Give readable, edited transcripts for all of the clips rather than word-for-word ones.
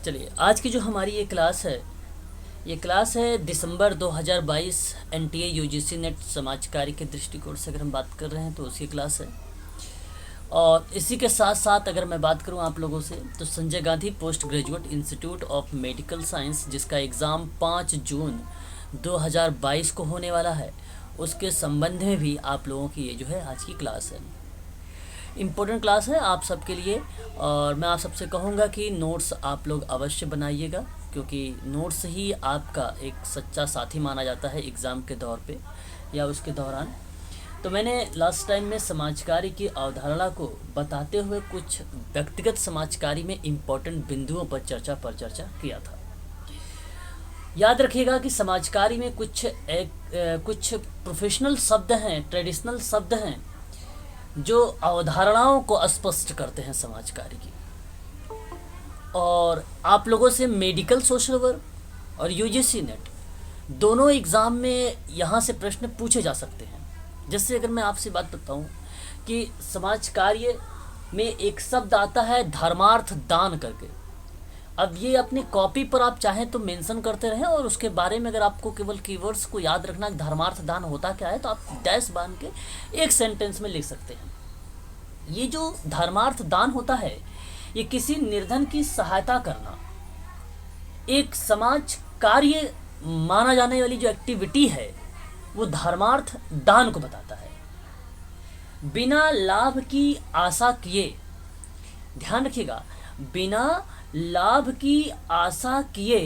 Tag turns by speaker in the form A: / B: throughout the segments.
A: चलिए, आज की जो हमारी ये क्लास है दिसंबर 2022 एनटीए यूजीसी नेट समाज कार्य के दृष्टिकोण से अगर हम बात कर रहे हैं तो उसकी क्लास है। और इसी के साथ साथ अगर मैं बात करूं आप लोगों से तो Sanjay Gandhi post graduate institute of medical science जिसका एग्ज़ाम 5 जून 2022 को होने वाला है, उसके संबंध में भी आप लोगों की ये जो है आज की क्लास है। इम्पोर्टेंट क्लास है आप सबके लिए। और मैं आप सबसे कहूँगा कि नोट्स आप लोग अवश्य बनाइएगा, क्योंकि नोट्स ही आपका एक सच्चा साथी माना जाता है एग्ज़ाम के दौर पे या उसके दौरान। तो मैंने लास्ट टाइम में समाजकारी की अवधारणा को बताते हुए कुछ व्यक्तिगत समाजकारी में इम्पोर्टेंट बिंदुओं पर चर्चा किया था। याद रखिएगा कि समाजकारी में कुछ प्रोफेशनल शब्द हैं, ट्रेडिशनल शब्द हैं जो अवधारणाओं को स्पष्ट करते हैं समाज कार्य की। और आप लोगों से मेडिकल सोशल वर्क और यूजीसी नेट दोनों एग्ज़ाम में यहाँ से प्रश्न पूछे जा सकते हैं। जैसे अगर मैं आपसे बात बताऊँ कि समाज कार्य में एक शब्द आता है धर्मार्थ दान करके। अब ये अपनी कॉपी पर आप चाहें तो मेंशन करते रहें, और उसके बारे में अगर आपको केवल कीवर्ड्स को याद रखना धर्मार्थ दान होता क्या है तो आप डैश बांध के एक सेंटेंस में लिख सकते हैं। ये जो धर्मार्थ दान होता है ये किसी निर्धन की सहायता करना, एक समाज कार्य माना जाने वाली जो एक्टिविटी है वो धर्मार्थ दान को बताता है। बिना लाभ की आशा किए, ध्यान रखिएगा, बिना लाभ की आशा किए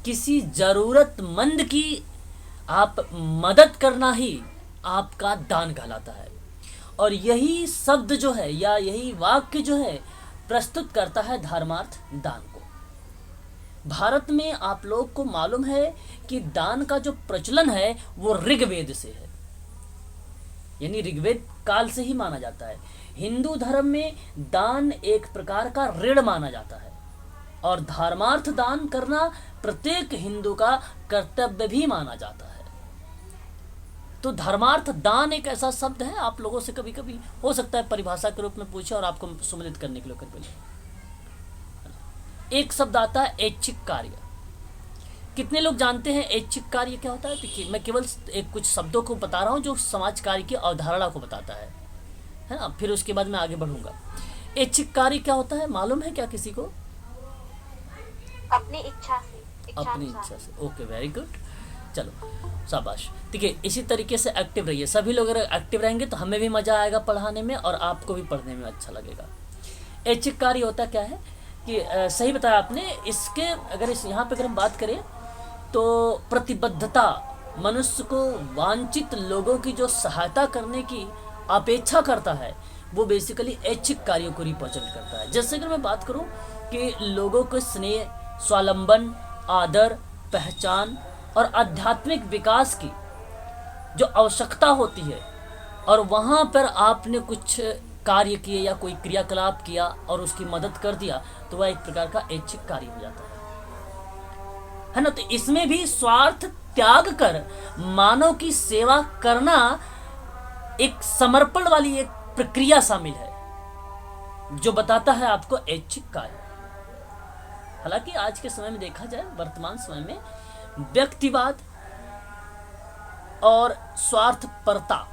A: किसी ज़रूरतमंद की आप मदद करना ही आपका दान कहलाता है। और यही शब्द जो है या यही वाक्य जो है प्रस्तुत करता है धर्मार्थ दान को। भारत में आप लोग को मालूम है कि दान का जो प्रचलन है वो ऋग्वेद से है, यानी ऋग्वेद काल से ही माना जाता है। हिंदू धर्म में दान एक प्रकार का ऋण माना जाता है, और धर्मार्थ दान करना प्रत्येक हिंदू का कर्तव्य भी माना जाता है। तो धर्मार्थ दान एक ऐसा शब्द है, आप लोगों से कभी कभी हो सकता है परिभाषा के रूप में पूछे और आपको सम्मिलित करने के लिए कर बोले। एक शब्द आता है ऐच्छिक कार्य। कितने लोग जानते हैं ऐच्छिक कार्य क्या होता है? देखिए, मैं केवल कुछ शब्दों को बता रहा हूं जो समाज कार्य की अवधारणा को बताता है ना। फिर उसके बाद मैं आगे बढ़ूंगा। ऐच्छिक कार्य क्या होता है मालूम है क्या किसी को?
B: अपनी इच्छा से।
A: ओके, वेरी गुड, चलो शाबाश। ठीक है, इसी तरीके से एक्टिव रहिए। सभी लोग अगर एक्टिव रहेंगे तो हमें भी मज़ा आएगा पढ़ाने में और आपको भी पढ़ने में अच्छा लगेगा। ऐच्छिक कार्य होता क्या है कि सही बताया आपने। इसके अगर यहाँ पे अगर हम बात करें तो प्रतिबद्धता, मनुष्य को वांछित लोगों की जो सहायता करने की अपेक्षा करता है वो बेसिकली ऐच्छिक कार्यों को रिप्रेजेंट करता है। जैसे अगर मैं बात करूँ कि लोगों को स्नेह, स्वावलंबन, आदर, पहचान और आध्यात्मिक विकास की जो आवश्यकता होती है, और वहाँ पर आपने कुछ कार्य किए या कोई क्रियाकलाप किया और उसकी मदद कर दिया तो वह एक प्रकार का ऐच्छिक कार्य हो जाता है ना। तो इसमें भी स्वार्थ त्याग कर मानव की सेवा करना एक समर्पण वाली एक प्रक्रिया शामिल है जो बताता है आपको ऐच्छिक कार्य। हालांकि आज के समय में देखा जाए, वर्तमान समय में व्यक्तिवाद और स्वार्थपरता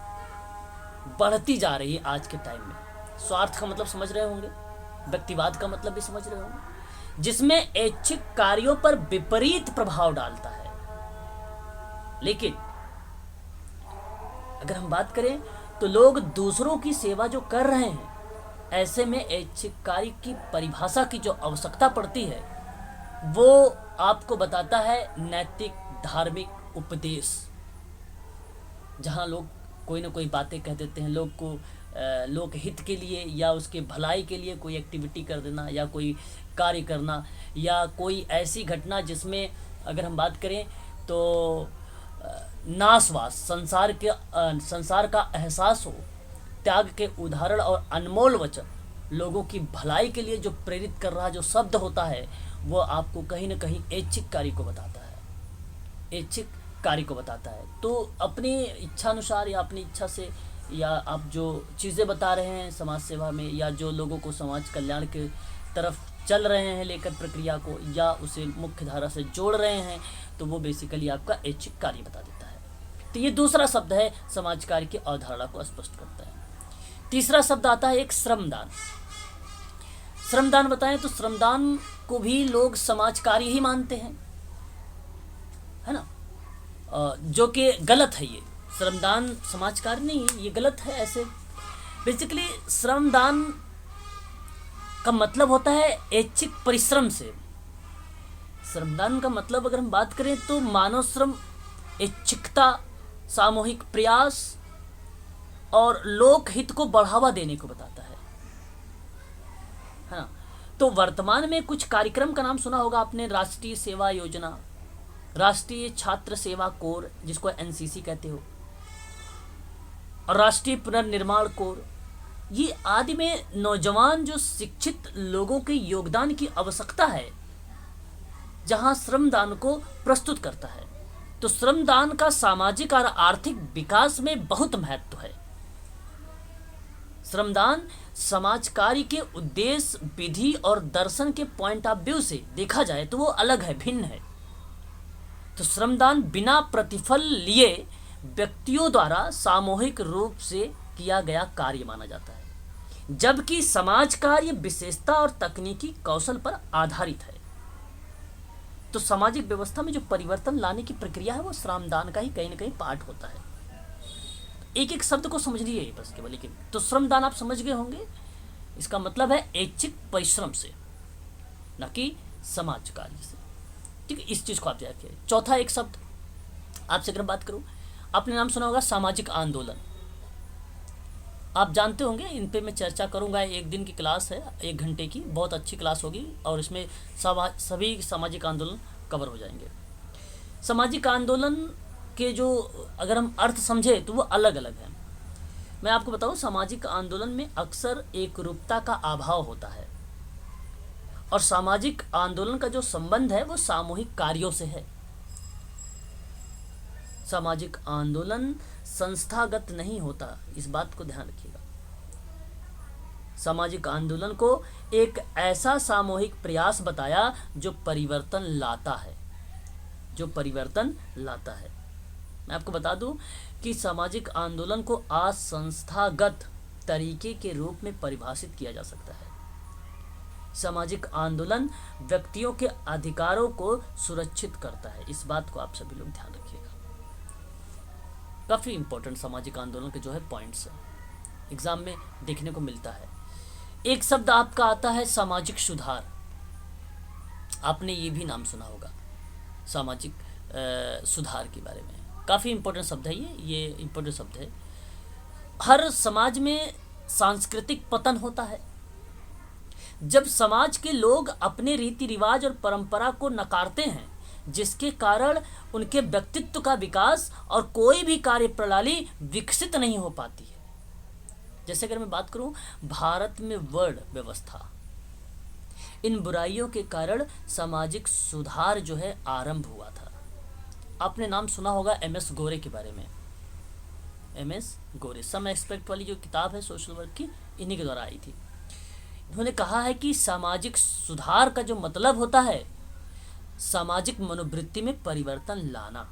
A: बढ़ती जा रही है आज के टाइम में। स्वार्थ का मतलब समझ रहे होंगे, व्यक्तिवाद का मतलब भी समझ रहे होंगे, जिसमें ऐच्छिक कार्यों पर विपरीत प्रभाव डालता है। लेकिन अगर हम बात करें तो लोग दूसरों की सेवा जो कर रहे हैं, ऐसे में ऐच्छिक कार्य की परिभाषा की जो आवश्यकता पड़ती है वो आपको बताता है नैतिक धार्मिक उपदेश। जहाँ लोग कोई ना कोई बातें कह देते हैं लोग को, लोक हित के लिए या उसके भलाई के लिए कोई एक्टिविटी कर देना या कोई कार्य करना, या कोई ऐसी घटना जिसमें अगर हम बात करें तो नासवास, संसार का एहसास हो, त्याग के उदाहरण और अनमोल वचन, लोगों की भलाई के लिए जो प्रेरित कर रहा जो शब्द होता है वो आपको कहीं ना कहीं ऐच्छिक कार्य को बताता है, ऐच्छिक कार्य को बताता है। तो अपनी इच्छानुसार या अपनी इच्छा से या आप जो चीज़ें बता रहे हैं समाज सेवा में या जो लोगों को समाज कल्याण के तरफ चल रहे हैं लेकर प्रक्रिया को, या उसे मुख्य धारा से जोड़ रहे हैं, तो वो बेसिकली आपका ऐच्छिक कार्य बता देता है। तो ये दूसरा शब्द है, समाज कार्य की अवधारणा को स्पष्ट करता है। तीसरा शब्द आता है एक श्रमदान। श्रमदान बताएं तो श्रमदान को भी लोग समाज कार्य ही मानते हैं, है ना, जो कि गलत है। ये श्रमदान समाज कार्य नहीं है, ये गलत है। ऐसे बेसिकली श्रमदान का मतलब होता है ऐच्छिक परिश्रम से। श्रमदान का मतलब अगर हम बात करें तो मानव श्रम, ऐच्छिकता, सामूहिक प्रयास और लोक हित को बढ़ावा देने को बताता है ना। तो वर्तमान में कुछ कार्यक्रम का नाम सुना होगा आपने, राष्ट्रीय सेवा योजना, राष्ट्रीय छात्र सेवा कोर जिसको एनसीसी कहते हो, और राष्ट्रीय पुनर्निर्माण कोर। ये आदि में नौजवान जो शिक्षित लोगों के योगदान की आवश्यकता है, जहां श्रमदान को प्रस्तुत करता है। तो श्रमदान का सामाजिक और आर्थिक विकास में बहुत महत्व है। श्रमदान समाज कार्य के उद्देश्य, विधि और दर्शन के पॉइंट ऑफ व्यू से देखा जाए तो वो अलग है, भिन्न है। तो श्रमदान बिना प्रतिफल लिए व्यक्तियों द्वारा सामूहिक रूप से किया गया कार्य माना जाता है, जबकि समाज कार्य विशेषता और तकनीकी कौशल पर आधारित है। तो सामाजिक व्यवस्था में जो परिवर्तन लाने की प्रक्रिया है वो श्रमदान का ही कहीं ना कहीं पार्ट होता है। एक एक शब्द को समझिए बस केवल। लेकिन तो श्रमदान आप समझ गए होंगे, इसका मतलब है ऐच्छिक परिश्रम से, न कि समाज कार्य से। ठीक है, इस चीज को आप याद रखिए। चौथा एक शब्द आपसे अगर बात करूं, आपने नाम सुना होगा सामाजिक आंदोलन। आप जानते होंगे, इन पे मैं चर्चा करूंगा। एक दिन की क्लास है, 1 घंटे की, बहुत अच्छी क्लास होगी और इसमें सभी सामाजिक आंदोलन कवर हो जाएंगे। सामाजिक आंदोलन के जो अगर हम अर्थ समझे तो वो अलग अलग हैं। मैं आपको बताऊं, सामाजिक आंदोलन में अक्सर एक रूपता का अभाव होता है, और सामाजिक आंदोलन का जो संबंध है वो सामूहिक कार्यों से है। सामाजिक आंदोलन संस्थागत नहीं होता, इस बात को ध्यान रखिएगा। सामाजिक आंदोलन को एक ऐसा सामूहिक प्रयास बताया जो परिवर्तन लाता है, जो परिवर्तन लाता है। मैं आपको बता दूं कि सामाजिक आंदोलन को असंस्थागत तरीके के रूप में परिभाषित किया जा सकता है। सामाजिक आंदोलन व्यक्तियों के अधिकारों को सुरक्षित करता है, इस बात को आप सभी लोग ध्यान रखिएगा। काफ़ी इंपॉर्टेंट सामाजिक आंदोलन के जो है पॉइंट्स है, एग्जाम में देखने को मिलता है। एक शब्द आपका आता है सामाजिक सुधार। आपने ये भी नाम सुना होगा सामाजिक सुधार के बारे में। काफ़ी इंपॉर्टेंट शब्द है ये इंपॉर्टेंट शब्द है। हर समाज में सांस्कृतिक पतन होता है। जब समाज के लोग अपने रीति रिवाज और परंपरा को नकारते हैं, जिसके कारण उनके व्यक्तित्व का विकास और कोई भी कार्य प्रणाली विकसित नहीं हो पाती है। जैसे अगर मैं बात करूं भारत में वर्ण व्यवस्था, इन बुराइयों के कारण सामाजिक सुधार जो है आरंभ हुआ था। आपने नाम सुना होगा एमएस गोरे के बारे में। एमएस गोरे सम एक्सपेक्ट वाली जो किताब है सोशल वर्क की, इन्हीं के द्वारा आई थी। उन्होंने कहा है कि सामाजिक सुधार का जो मतलब होता है सामाजिक मनोवृत्ति में परिवर्तन लाना।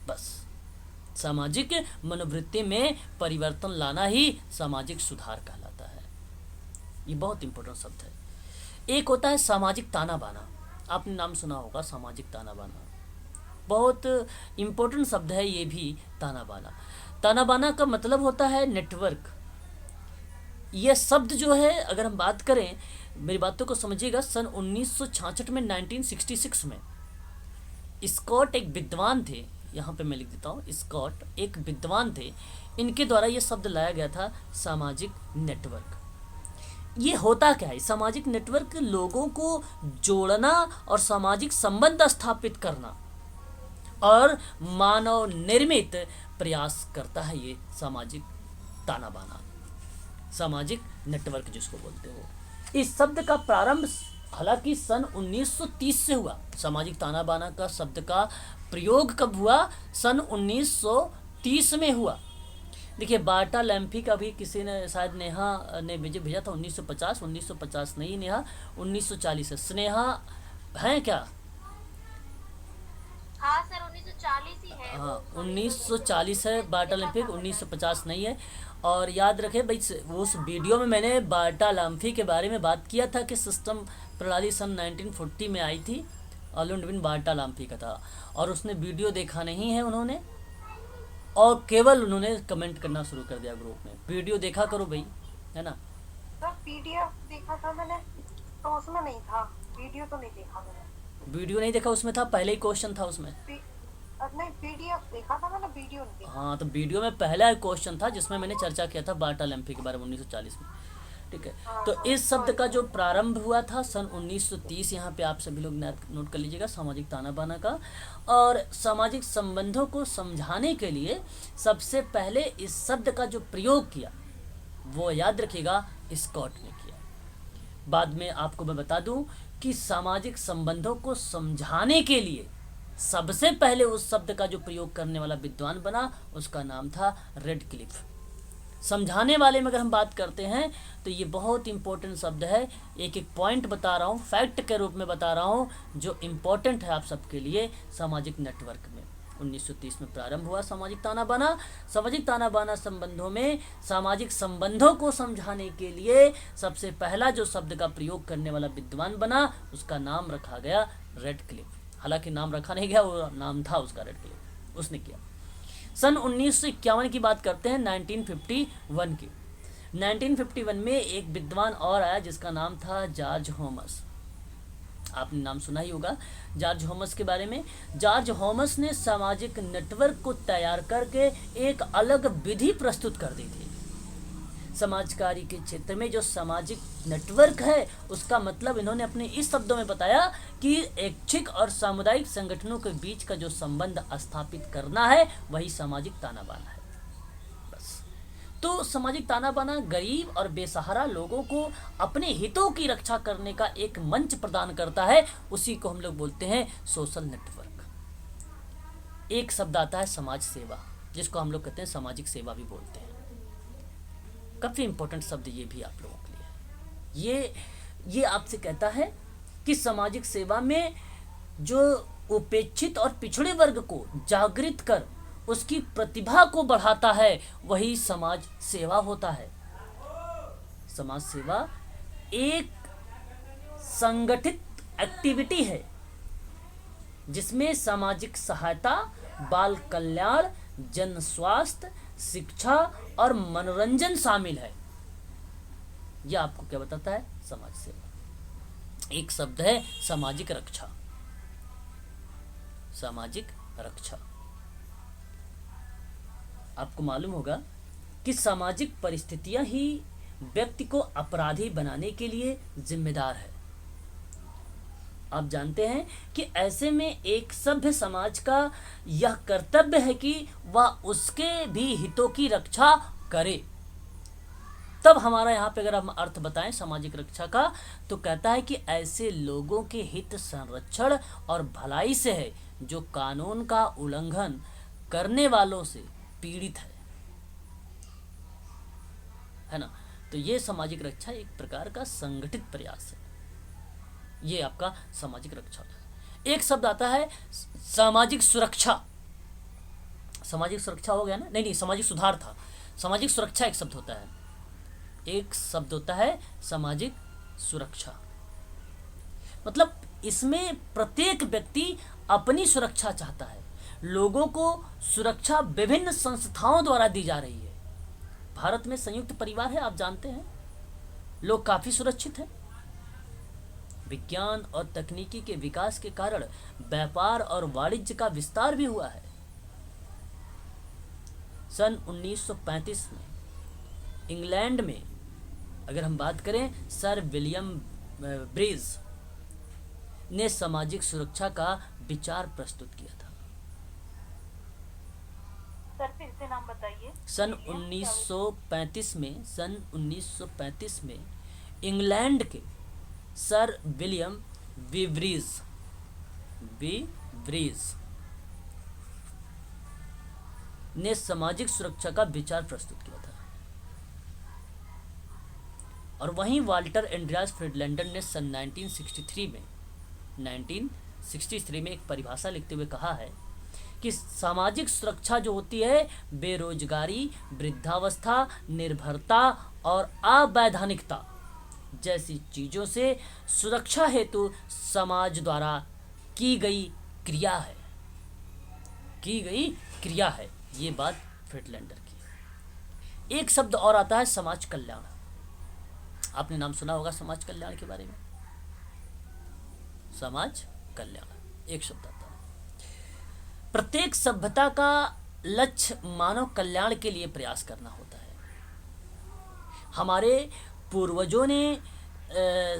A: बस सामाजिक मनोवृत्ति में परिवर्तन लाना ही सामाजिक सुधार कहलाता है। ये बहुत इंपॉर्टेंट शब्द है। एक होता है सामाजिक ताना बाना। आपने नाम सुना होगा सामाजिक ताना बाना, बहुत इंपॉर्टेंट शब्द है ये भी। ताना बाना, ताना बाना का मतलब होता है नेटवर्क। यह शब्द जो है अगर हम बात करें, मेरी बातों को समझिएगा, सन 1966 में 1966 में स्कॉट एक विद्वान थे, यहाँ पे मैं लिख देता हूँ, स्कॉट एक विद्वान थे, इनके द्वारा ये शब्द लाया गया था सामाजिक नेटवर्क। ये होता क्या है? सामाजिक नेटवर्क लोगों को जोड़ना और सामाजिक संबंध स्थापित करना और मानव निर्मित प्रयास करता है। ये सामाजिक ताना बाना, सामाजिक नेटवर्क जिसको बोलते हो। इस शब्द का प्रारंभ हालांकि सन 1930 से हुआ। सामाजिक ताना बाना का शब्द का प्रयोग कब हुआ? सन 1930 में हुआ, देखिए बाटा लैम्फी का भी किसी ने शायद नेहा ने भेजा था 1950, 1950 नहीं नेहा, 1940 है। स्नेहा है क्या?
B: हाँ सर, 1940 ही है वो।
A: हाँ
B: हमें तो
A: 1940 है बाटा
B: देखा
A: ओलंपिक,
B: था मैंने।
A: 1950
B: हाँ।
A: नहीं है। और याद रखें भाई वो उस वीडियो में मैंने बाटा ओलंपिक के बारे में बात किया था कि सिस्टम प्रणाली सन 1940 में आई थी, ओलंडविन बाटा ओलंपिक का था। और उसने वीडियो देखा नहीं है उन्होंने, और केवल उन्होंने कमेंट करना शुरू कर दिया ग्रुप में। वीडियो देखा करो भाई, है ना।
C: सर पीडीएफ देखा था मैंने, तो उसमें नहीं था। वीडियो तो नहीं देखा मैंने।
A: वीडियो नहीं देखा, उसमें था पहले ही क्वेश्चन था उसमें।
C: नहीं, पीडीएफ देखा था मैंने, वीडियो नहीं देखा।
A: हाँ तो वीडियो में पहला क्वेश्चन था जिसमें मैंने चर्चा किया था बाटा ओलंपिक के बारे में 1940 में। ठीक है।
C: हाँ
A: तो
C: हाँ,
A: इस शब्द
C: सॉरी
A: का जो
C: सर।
A: प्रारंभ हुआ था सन 1930, यहाँ पे आप सभी लोग नोट कर लीजिएगा, सामाजिक ताना बाना का। और सामाजिक संबंधों को समझाने के लिए सबसे पहले इस शब्द का जो प्रयोग किया वो याद रखिएगा स्कॉट ने किया। बाद में आपको मैं बता दूं कि सामाजिक संबंधों को समझाने के लिए सबसे पहले उस शब्द का जो प्रयोग करने वाला विद्वान बना उसका नाम था रेडक्लिफ। समझाने वाले में अगर हम बात करते हैं तो ये बहुत इंपॉर्टेंट शब्द है। एक एक पॉइंट बता रहा हूँ, फैक्ट के रूप में बता रहा हूँ जो इम्पोर्टेंट है आप सबके लिए। सामाजिक नेटवर्क में 1930 में प्रारंभ हुआ सामाजिक ताना बाना। सामाजिक ताना बाना संबंधों में सामाजिक संबंधों को समझाने के लिए सबसे पहला जो शब्द का प्रयोग करने वाला विद्वान बना उसका नाम रखा गया रेडक्लिफ। हालांकि नाम रखा नहीं गया, वो नाम था उसका रेडक्लिफ, उसने किया। सन 1951 की बात करते हैं, 1951 की। 1951 में एक विद्वान और आया जिसका नाम था जॉर्ज हॉमस। आपने नाम सुना ही होगा जॉर्ज हॉमस के बारे में। जॉर्ज हॉमस ने सामाजिक नेटवर्क को तैयार करके एक अलग विधि प्रस्तुत कर दी थी। समाजकारी के क्षेत्र में जो सामाजिक नेटवर्क है उसका मतलब इन्होंने अपने इस शब्दों में बताया कि ऐच्छिक और सामुदायिक संगठनों के बीच का जो संबंध स्थापित करना है वही सामाजिक ताना बाना है। बस। तो सामाजिक ताना बाना गरीब और बेसहारा लोगों को अपने हितों की रक्षा करने का एक मंच प्रदान करता है, उसी को हम लोग बोलते हैं सोशल नेटवर्क। एक शब्द आता है समाज सेवा, जिसको हम लोग कहते हैं सामाजिक सेवा भी बोलते हैं। काफ़ी इंपॉर्टेंट शब्द ये भी आप लोगों के लिए है। ये आपसे कहता है कि सामाजिक सेवा में जो उपेक्षित और पिछड़े वर्ग को जागृत कर उसकी प्रतिभा को बढ़ाता है वही समाज सेवा होता है। समाज सेवा एक संगठित एक्टिविटी है जिसमें सामाजिक सहायता, बाल कल्याण, जन स्वास्थ्य, शिक्षा और मनोरंजन शामिल है। यह आपको क्या बताता है? समाज सेवा। एक शब्द है सामाजिक रक्षा। सामाजिक रक्षा। आपको मालूम होगा कि सामाजिक परिस्थितियां ही व्यक्ति को अपराधी बनाने के लिए जिम्मेदार है। आप जानते हैं कि ऐसे में एक सभ्य समाज का यह कर्तव्य है कि वह उसके भी हितों की रक्षा करे। तब हमारा यहाँ पे अगर हम अर्थ बताएं सामाजिक रक्षा का तो कहता है कि ऐसे लोगों के हित संरक्षण और भलाई से है जो कानून का उल्लंघन करने वालों से पीड़ित है ना। तो ये सामाजिक रक्षा एक प्रकार का संगठित प्रयास है। ये आपका सामाजिक रक्षा होता है। एक शब्द आता है सामाजिक सुरक्षा। सामाजिक सुरक्षा हो गया ना? नहीं, सामाजिक सुधार था। सामाजिक सुरक्षा एक शब्द होता है। एक शब्द होता है सामाजिक सुरक्षा। मतलब इसमें प्रत्येक व्यक्ति अपनी सुरक्षा चाहता है। लोगों को सुरक्षा विभिन्न संस्थाओं द्वारा दी जा रही है। भारत में संयुक्त परिवार है, आप जानते हैं। लोग काफी सुरक्षित हैं। विज्ञान और तकनीकी के विकास के कारण व्यापार और वाणिज्य का विस्तार भी हुआ है। सन 1935 में इंग्लैंड में अगर हम बात करें, सर विलियम ब्रिज ने सामाजिक सुरक्षा का विचार प्रस्तुत किया था।
C: सर फिर से नाम बताइए।
A: सन 1935 में इंग्लैंड के सर विलियम विब्रिज ने सामाजिक सुरक्षा का विचार प्रस्तुत किया था। और वहीं वाल्टर एंड्रियास फ्रीडलैंडर ने सन 1963 में एक परिभाषा लिखते हुए कहा है कि सामाजिक सुरक्षा जो होती है बेरोजगारी, वृद्धावस्था, निर्भरता और अवैधानिकता जैसी चीजों से सुरक्षा हेतु समाज द्वारा की गई क्रिया है। ये बात फ्रीडलैंडर की है। एक शब्द और आता है समाज कल्याण। आपने नाम सुना होगा समाज कल्याण के बारे में। समाज कल्याण एक शब्द आता है। प्रत्येक सभ्यता का लक्ष्य मानव कल्याण के लिए प्रयास करना होता है। हमारे पूर्वजों ने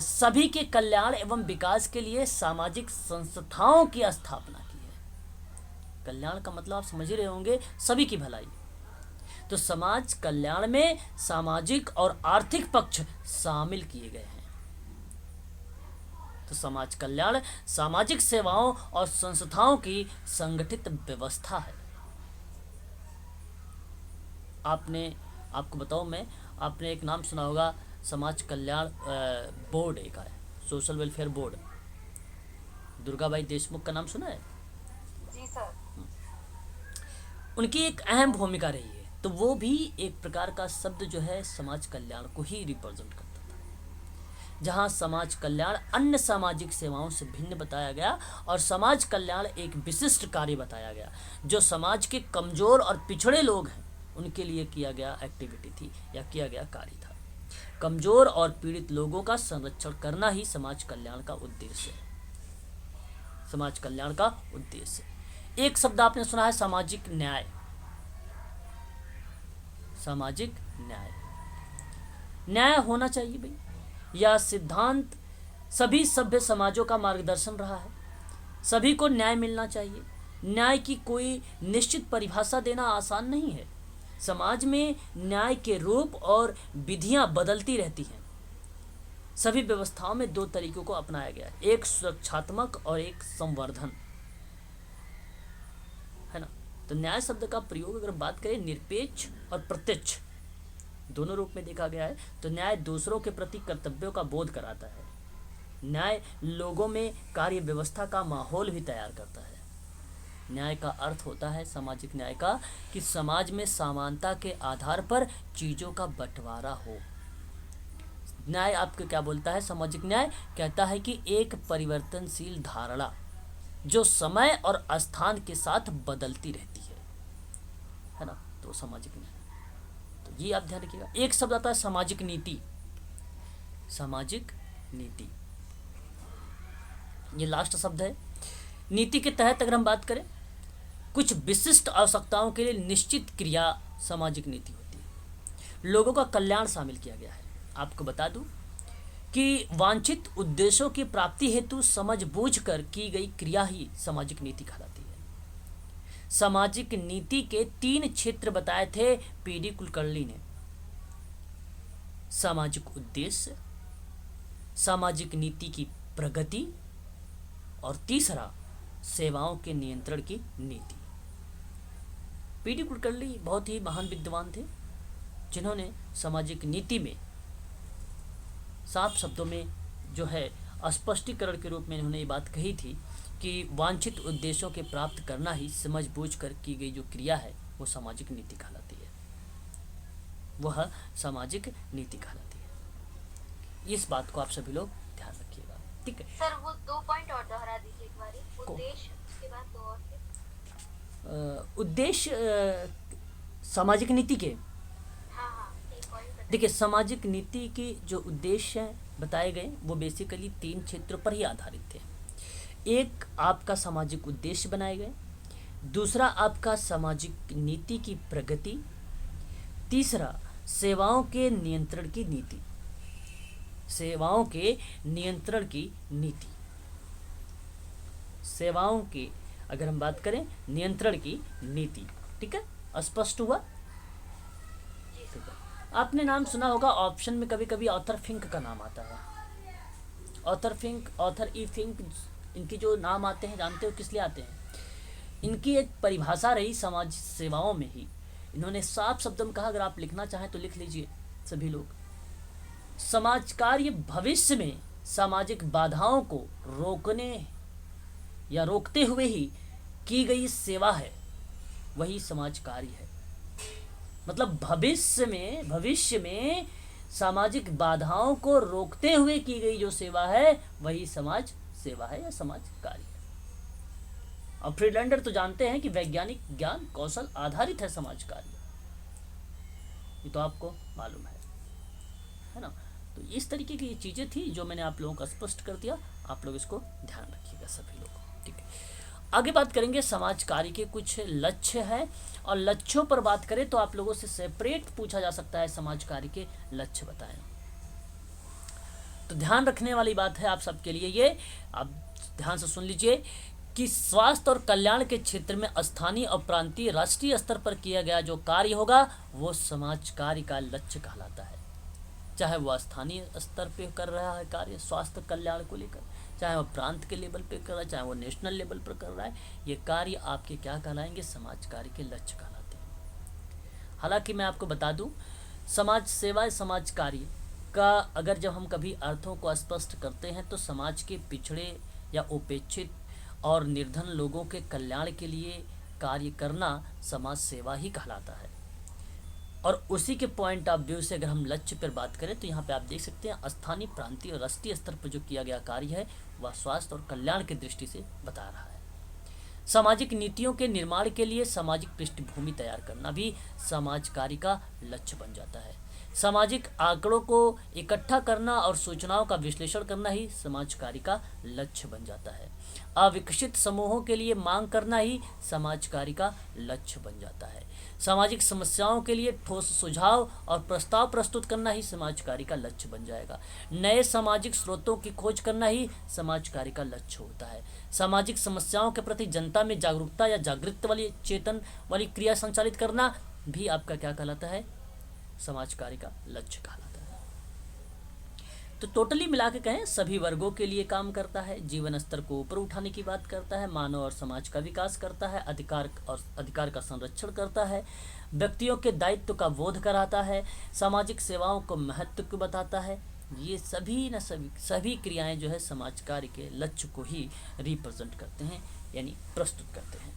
A: सभी के कल्याण एवं विकास के लिए सामाजिक संस्थाओं की स्थापना की है। कल्याण का मतलब आप समझ ही रहे होंगे, सभी की भलाई। तो समाज कल्याण में सामाजिक और आर्थिक पक्ष शामिल किए गए हैं। तो समाज कल्याण सामाजिक सेवाओं और संस्थाओं की संगठित व्यवस्था है। आपको बताऊं मैं, आपने एक नाम सुना होगा समाज कल्याण बोर्ड, एक है social welfare board. Durgabai Deshmukh का नाम सुना है?
C: जी सर।
A: उनकी एक अहम भूमिका रही है। तो वो भी एक प्रकार का शब्द जो है समाज कल्याण को ही रिप्रेजेंट करता था, जहाँ समाज कल्याण अन्य सामाजिक सेवाओं से भिन्न बताया गया और समाज कल्याण एक विशिष्ट कार्य बताया गया जो समाज के कमजोर और पिछड़े लोग हैं उनके लिए किया गया एक्टिविटी थी या किया गया कार्य था। कमजोर और पीड़ित लोगों का संरक्षण करना ही समाज कल्याण का उद्देश्य है। समाज कल्याण का उद्देश्य। एक शब्द आपने सुना है सामाजिक न्याय। सामाजिक न्याय होना चाहिए भाई। यह सिद्धांत सभी सभ्य समाजों का मार्गदर्शन रहा है। सभी को न्याय मिलना चाहिए। न्याय की कोई निश्चित परिभाषा देना आसान नहीं है। समाज में न्याय के रूप और विधियां बदलती रहती हैं। सभी व्यवस्थाओं में दो तरीकों को अपनाया गया है, एक सुरक्षात्मक और एक संवर्धन, है ना। तो न्याय शब्द का प्रयोग अगर बात करें निरपेक्ष और प्रत्यक्ष दोनों रूप में देखा गया है, तो न्याय दूसरों के प्रति कर्तव्यों का बोध कराता है। न्याय लोगों में कार्य व्यवस्था का माहौल भी तैयार करता है। न्याय का अर्थ होता है सामाजिक न्याय का कि समाज में समानता के आधार पर चीजों का बंटवारा हो। न्याय आपको क्या बोलता है? सामाजिक न्याय कहता है कि एक परिवर्तनशील धारणा जो समय और स्थान के साथ बदलती रहती है ना। तो सामाजिक न्याय, तो ये आप ध्यान रखिएगा। एक शब्द आता है सामाजिक नीति। सामाजिक नीति ये लास्ट शब्द है। नीति के तहत अगर हम बात करें, कुछ विशिष्ट आवश्यकताओं के लिए निश्चित क्रिया सामाजिक नीति होती है। लोगों का कल्याण शामिल किया गया है। आपको बता दूं कि वांछित उद्देश्यों की प्राप्ति हेतु समझ बूझ कर की गई क्रिया ही सामाजिक नीति कहलाती है। सामाजिक नीति के 3 क्षेत्र बताए थे पीडी कुलकर्णी ने। सामाजिक उद्देश्य, सामाजिक नीति की प्रगति और तीसरा सेवाओं के नियंत्रण की नीति। पीडी कुलकर्णी बहुत ही महान विद्वान थे जिन्होंने सामाजिक नीति में साफ शब्दों में जो है स्पष्टीकरण के रूप में इन्होंने ये बात कही थी कि वांछित उद्देश्यों के प्राप्त करना ही समझ बूझ कर की गई जो क्रिया है वो सामाजिक नीति कहलाती है। वह सामाजिक नीति कहलाती है। इस बात को आप सभी लोग ध्यान रखिएगा, ठीक है।
B: सर वो 2 पॉइंट और दोहरा दीजिए एक बारी। उद्देश्य, उसके बाद 2 और थे।
A: उद्देश्य सामाजिक नीति के,
B: हाँ एक पॉइंट
A: देखिए सामाजिक नीति के जो उद्देश्य बताए गए वो बेसिकली 3 क्षेत्रों पर ही आधारित थे। एक आपका सामाजिक उद्देश्य बनाए गए, दूसरा आपका सामाजिक नीति की प्रगति, तीसरा सेवाओं के नियंत्रण की नीति। सेवाओं के नियंत्रण की नीति, सेवाओं की अगर हम बात करें नियंत्रण की नीति, ठीक है। स्पष्ट हुआ? आपने नाम सुना होगा ऑप्शन में कभी कभी ऑथर फिंक का नाम आता है। ऑथर फिंक, ऑथर ई फिंक, इनके जो नाम आते हैं जानते हो किस लिए आते हैं? इनकी एक परिभाषा रही समाज सेवाओं में ही। इन्होंने साफ शब्दों में कहा, अगर आप लिखना चाहें तो लिख लीजिए सभी लोग, समाज कार्य भविष्य में सामाजिक बाधाओं को रोकने या रोकते हुए ही की गई सेवा है, वही समाज कार्य है। मतलब भविष्य में सामाजिक बाधाओं को रोकते हुए की गई जो सेवा है वही समाज सेवा है या समाज कार्य है। और फ्रीलैंडर तो जानते हैं कि वैज्ञानिक ज्ञान कौशल आधारित है समाज कार्य, ये तो आपको मालूम है ना। तो इस तरीके की ये चीज़ें थी जो मैंने आप लोगों को स्पष्ट कर दिया, आप लोग इसको ध्यान रखिएगा सभी लोग, ठीक है। आगे बात करेंगे समाज कार्य के कुछ लक्ष्य हैं, और लक्ष्यों पर बात करें तो आप लोगों से सेपरेट पूछा जा सकता है समाज कार्य के लक्ष्य बताएं। तो ध्यान रखने वाली बात है आप सबके लिए ये, आप ध्यान से सुन लीजिए कि स्वास्थ्य और कल्याण के क्षेत्र में स्थानीय और प्रांतीय राष्ट्रीय स्तर पर किया गया जो कार्य होगा वो समाज कार्य का लक्ष्य कहलाता है। चाहे वो स्थानीय स्तर पे कर रहा है कार्य स्वास्थ्य कल्याण को लेकर, चाहे वो प्रांत के लेवल पे कर रहा है, चाहे वो नेशनल लेवल पर कर रहा है, ये कार्य आपके क्या कहलाएंगे, समाज कार्य के लक्ष्य कहलाते हैं। हालांकि मैं आपको बता दूं, समाज सेवा समाज कार्य का अगर जब हम कभी अर्थों को स्पष्ट करते हैं तो समाज के पिछड़े या उपेक्षित और निर्धन लोगों के कल्याण के लिए कार्य करना समाज सेवा ही कहलाता है। और उसी के पॉइंट ऑफ व्यू से अगर हम लक्ष्य पर बात करें तो यहाँ पे आप देख सकते हैं स्थानीय प्रांतीय और राष्ट्रीय स्तर पर जो किया गया कार्य है वह स्वास्थ्य और कल्याण की दृष्टि से बता रहा है। सामाजिक नीतियों के निर्माण के लिए सामाजिक पृष्ठभूमि तैयार करना भी समाज कार्य का लक्ष्य बन जाता है। सामाजिक आंकड़ों को इकट्ठा करना और सूचनाओं का विश्लेषण करना ही समाज कार्य का लक्ष्य बन जाता है। अविकसित समूहों के लिए मांग करना ही समाज कार्य का लक्ष्य बन जाता है। सामाजिक समस्याओं के लिए ठोस सुझाव और प्रस्ताव प्रस्तुत करना ही समाज कार्य का लक्ष्य बन जाएगा। नए सामाजिक स्रोतों की खोज करना ही समाज कार्य का लक्ष्य होता है। सामाजिक समस्याओं के प्रति जनता में जागरूकता या जागृत वाली चेतन वाली क्रिया संचालित करना भी आपका क्या कहलाता है, समाज कार्य का लक्ष्य कहलाता है। तो टोटली मिला के कहें सभी वर्गों के लिए काम करता है, जीवन स्तर को ऊपर उठाने की बात करता है, मानव और समाज का विकास करता है, अधिकार का संरक्षण करता है, व्यक्तियों के दायित्व का बोध कराता है, सामाजिक सेवाओं को महत्व को बताता है। ये सभी क्रियाएं जो है समाज कार्य के लक्ष्य को ही रिप्रेजेंट करते हैं यानी प्रस्तुत करते हैं।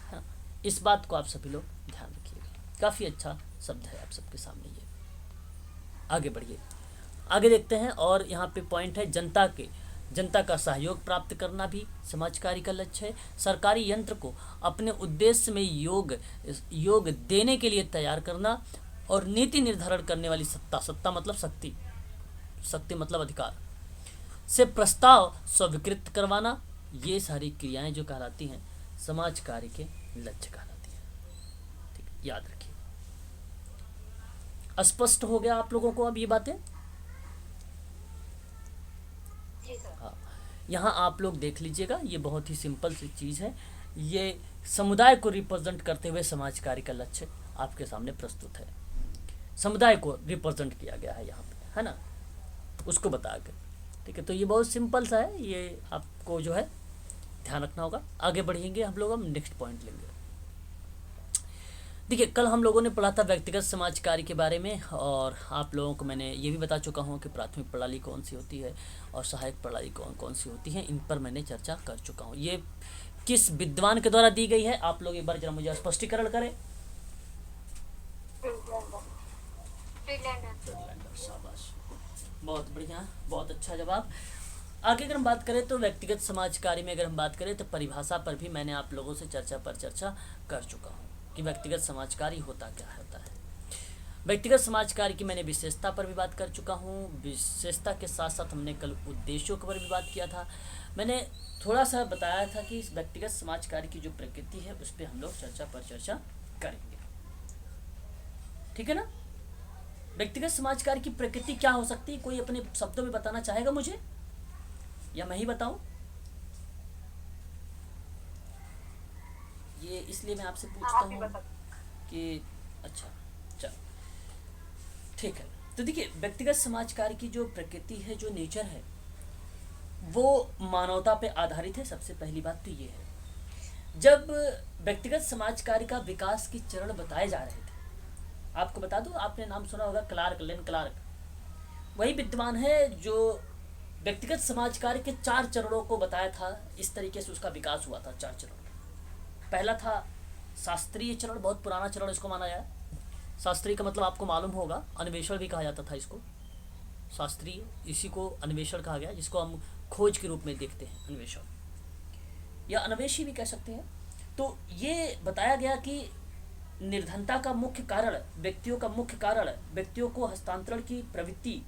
A: हाँ, इस बात को आप सभी लोग ध्यान रखिएगा, काफ़ी अच्छा शब्द है आप सबके सामने ये। आगे बढ़िए, आगे देखते हैं। और यहाँ पे पॉइंट है जनता का सहयोग प्राप्त करना भी समाज कार्य का लक्ष्य है। सरकारी यंत्र को अपने उद्देश्य में योग देने के लिए तैयार करना और नीति निर्धारण करने वाली सत्ता मतलब शक्ति मतलब अधिकार से प्रस्ताव स्वीकृत करवाना, ये सारी क्रियाएं जो कहलाती हैं समाज कार्य के लक्ष्य कहलाती हैं। ठीक, याद रखिए। स्पष्ट हो गया आप लोगों को अब ये बातें? हाँ, यहाँ आप लोग देख लीजिएगा, ये बहुत ही सिंपल सी चीज़ है। ये समुदाय को रिप्रेजेंट करते हुए समाज कार्य का लक्ष्य आपके सामने प्रस्तुत है। समुदाय को रिप्रेजेंट किया गया है यहाँ पे, है ना, उसको बता के। ठीक है, तो ये बहुत सिंपल सा है, ये आपको जो है ध्यान रखना होगा। आगे बढ़ेंगे हम लोग, हम नेक्स्ट पॉइंट लेंगे। देखिए, कल हम लोगों ने पढ़ा था व्यक्तिगत समाज कार्य के बारे में, और आप लोगों को मैंने ये भी बता चुका हूँ कि प्राथमिक प्रणाली कौन सी होती है और सहायक प्रणाली कौन सी होती है, इन पर मैंने चर्चा कर चुका हूँ। ये किस विद्वान के द्वारा दी गई है, आप लोग एक बार जरा मुझे स्पष्टीकरण करें। शाबाश, बहुत बढ़िया, बहुत अच्छा जवाब। आगे अगर हम बात करें तो व्यक्तिगत समाज कार्य में अगर हम बात करें तो परिभाषा पर भी मैंने आप लोगों से चर्चा कर चुका हूँ कि व्यक्तिगत समाज कार्य होता क्या होता है। व्यक्तिगत समाज कार्य की मैंने विशेषता पर भी बात कर चुका हूँ। विशेषता के साथ साथ हमने कल उद्देश्यों पर भी बात किया था। मैंने थोड़ा सा बताया था कि इस व्यक्तिगत समाज कार्य की जो प्रकृति है उस पर हम लोग चर्चा करेंगे। ठीक है ना। व्यक्तिगत समाज कार्य की प्रकृति क्या हो सकती है, कोई अपने शब्दों में बताना चाहेगा मुझे, या मैं ही बताऊं? ये इसलिए मैं आपसे पूछता हूँ कि अच्छा चलो ठीक है। तो देखिए, व्यक्तिगत समाज कार्य की जो प्रकृति है, जो नेचर है, वो मानवता पे आधारित है। सबसे पहली बात तो ये है, जब व्यक्तिगत समाज कार्य का विकास की चरण बताए जा रहे थे, आपको बता दूं, आपने नाम सुना होगा क्लार्क, लेन क्लार्क। वही विद्वान है जो व्यक्तिगत समाज कार्य के 4 चरणों को बताया था। इस तरीके से उसका विकास हुआ था 4 चरण। पहला था शास्त्रीय चरण, बहुत पुराना चरण इसको माना जाए। शास्त्रीय का मतलब आपको मालूम होगा, अन्वेषण भी कहा जाता था इसको। शास्त्रीय, इसी को अन्वेषण कहा गया, जिसको हम खोज के रूप में देखते हैं, अन्वेषण या अन्वेषी भी कह सकते हैं। तो ये बताया गया कि निर्धनता का मुख्य कारण, व्यक्तियों का मुख्य कारण, व्यक्तियों को हस्तांतरण की प्रवृत्ति,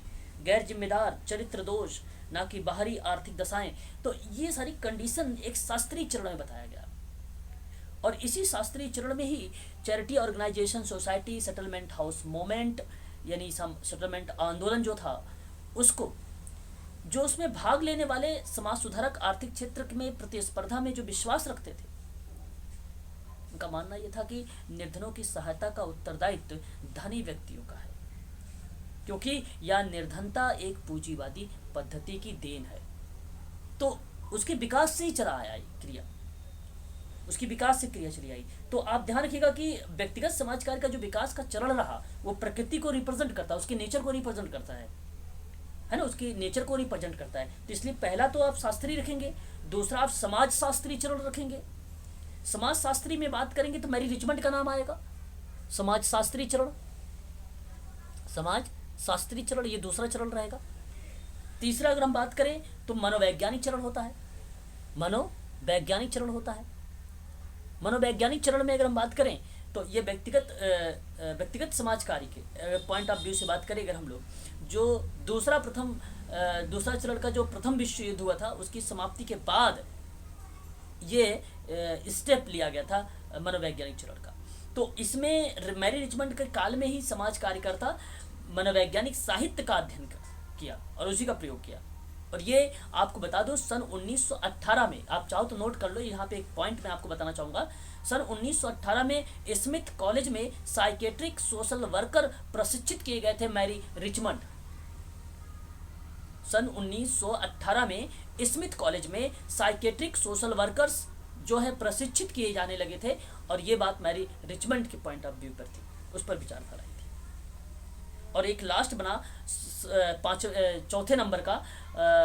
A: गैर जिम्मेदार चरित्र दोष, ना कि बाहरी आर्थिक दशाएं। तो ये सारी कंडीशन एक शास्त्रीय चरण में बताया गया। और इसी शास्त्रीय चरण में ही charity organization, society, settlement house movement, यानी सेटलमेंट आंदोलन जो था उसको, जो उसमें भाग लेने वाले समाज सुधारक आर्थिक क्षेत्र में प्रतिस्पर्धा में जो विश्वास रखते थे, उनका मानना यह था कि निर्धनों की सहायता का उत्तरदायित्व धनी व्यक्तियों का है, क्योंकि यह निर्धनता एक पूंजीवादी पद्धति की देन है। तो उसके विकास से ही चला आया क्रिया, उसकी विकास से क्रिया चली आई। तो आप ध्यान रखिएगा कि व्यक्तिगत समाज कार्य का जो विकास का चरण रहा वो प्रकृति को रिप्रेजेंट करता है, उसके नेचर को रिप्रेजेंट करता है ना, उसकी नेचर को रिप्रेजेंट करता है। तो इसलिए पहला तो आप शास्त्रीय रखेंगे, दूसरा आप समाज शास्त्रीय चरण रखेंगे। समाज शास्त्री में बात करेंगे तो मैरी रिचमंड का नाम आएगा। समाज शास्त्री चरण, समाज शास्त्री चरण, ये दूसरा चरण रहेगा। तीसरा अगर हम बात करें तो मनोवैज्ञानिक चरण होता है, मनोवैज्ञानिक चरण होता है। मनोवैज्ञानिक चरण में अगर हम बात करें तो ये व्यक्तिगत समाज कार्य के पॉइंट ऑफ व्यू से बात करें अगर हम लोग, जो दूसरा चरण का जो प्रथम विश्व युद्ध हुआ था उसकी समाप्ति के बाद ये स्टेप लिया गया था मनोवैज्ञानिक चरण का। तो इसमें मैरी रिचमंड के काल में ही समाज कार्यकर्ता मनोवैज्ञानिक साहित्य का अध्ययन किया और उसी का प्रयोग किया। और ये आपको बता दो सन 1918 में, आप चाहो तो नोट कर लो, यहाँ पे एक पॉइंट मैं आपको बताना चाहूँगा। सन 1918 में स्मिथ कॉलेज में साइकेट्रिक सोशल वर्कर प्रशिक्षित किए गए थे मैरी रिचमंड। सन 1918 में स्मिथ कॉलेज में साइकेट्रिक सोशल वर्कर्स जो है प्रशिक्षित किए जाने लगे थे, और ये बात मैरी रिचमंड के पॉइंट ऑफ व्यू पर थी, उस पर विचार कर रही थी। और एक लास्ट बना चौथे नंबर का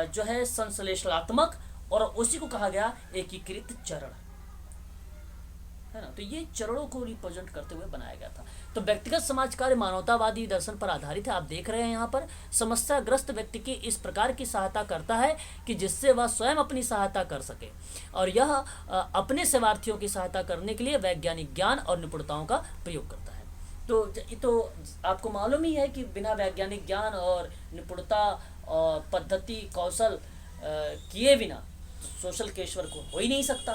A: जो है संश्लेषणात्मक, और उसी को कहा गया एकीकृत चरण, है ना। तो ये चरणों को रिप्रेजेंट करते हुए बनाया गया था। तो व्यक्तिगत समाज कार्य मानवतावादी दर्शन पर आधारित है। आप देख रहे हैं यहाँ पर समस्याग्रस्त व्यक्ति की इस प्रकार की सहायता करता है कि जिससे वह स्वयं अपनी सहायता कर सके, और यह अपने सेवार्थियों की सहायता करने के लिए वैज्ञानिक ज्ञान और निपुणताओं का प्रयोग करता है। तो आपको मालूम ही है कि बिना वैज्ञानिक ज्ञान और निपुणता और पद्धति कौशल किए बिना तो सोशल केश्वर को हो ही नहीं सकता,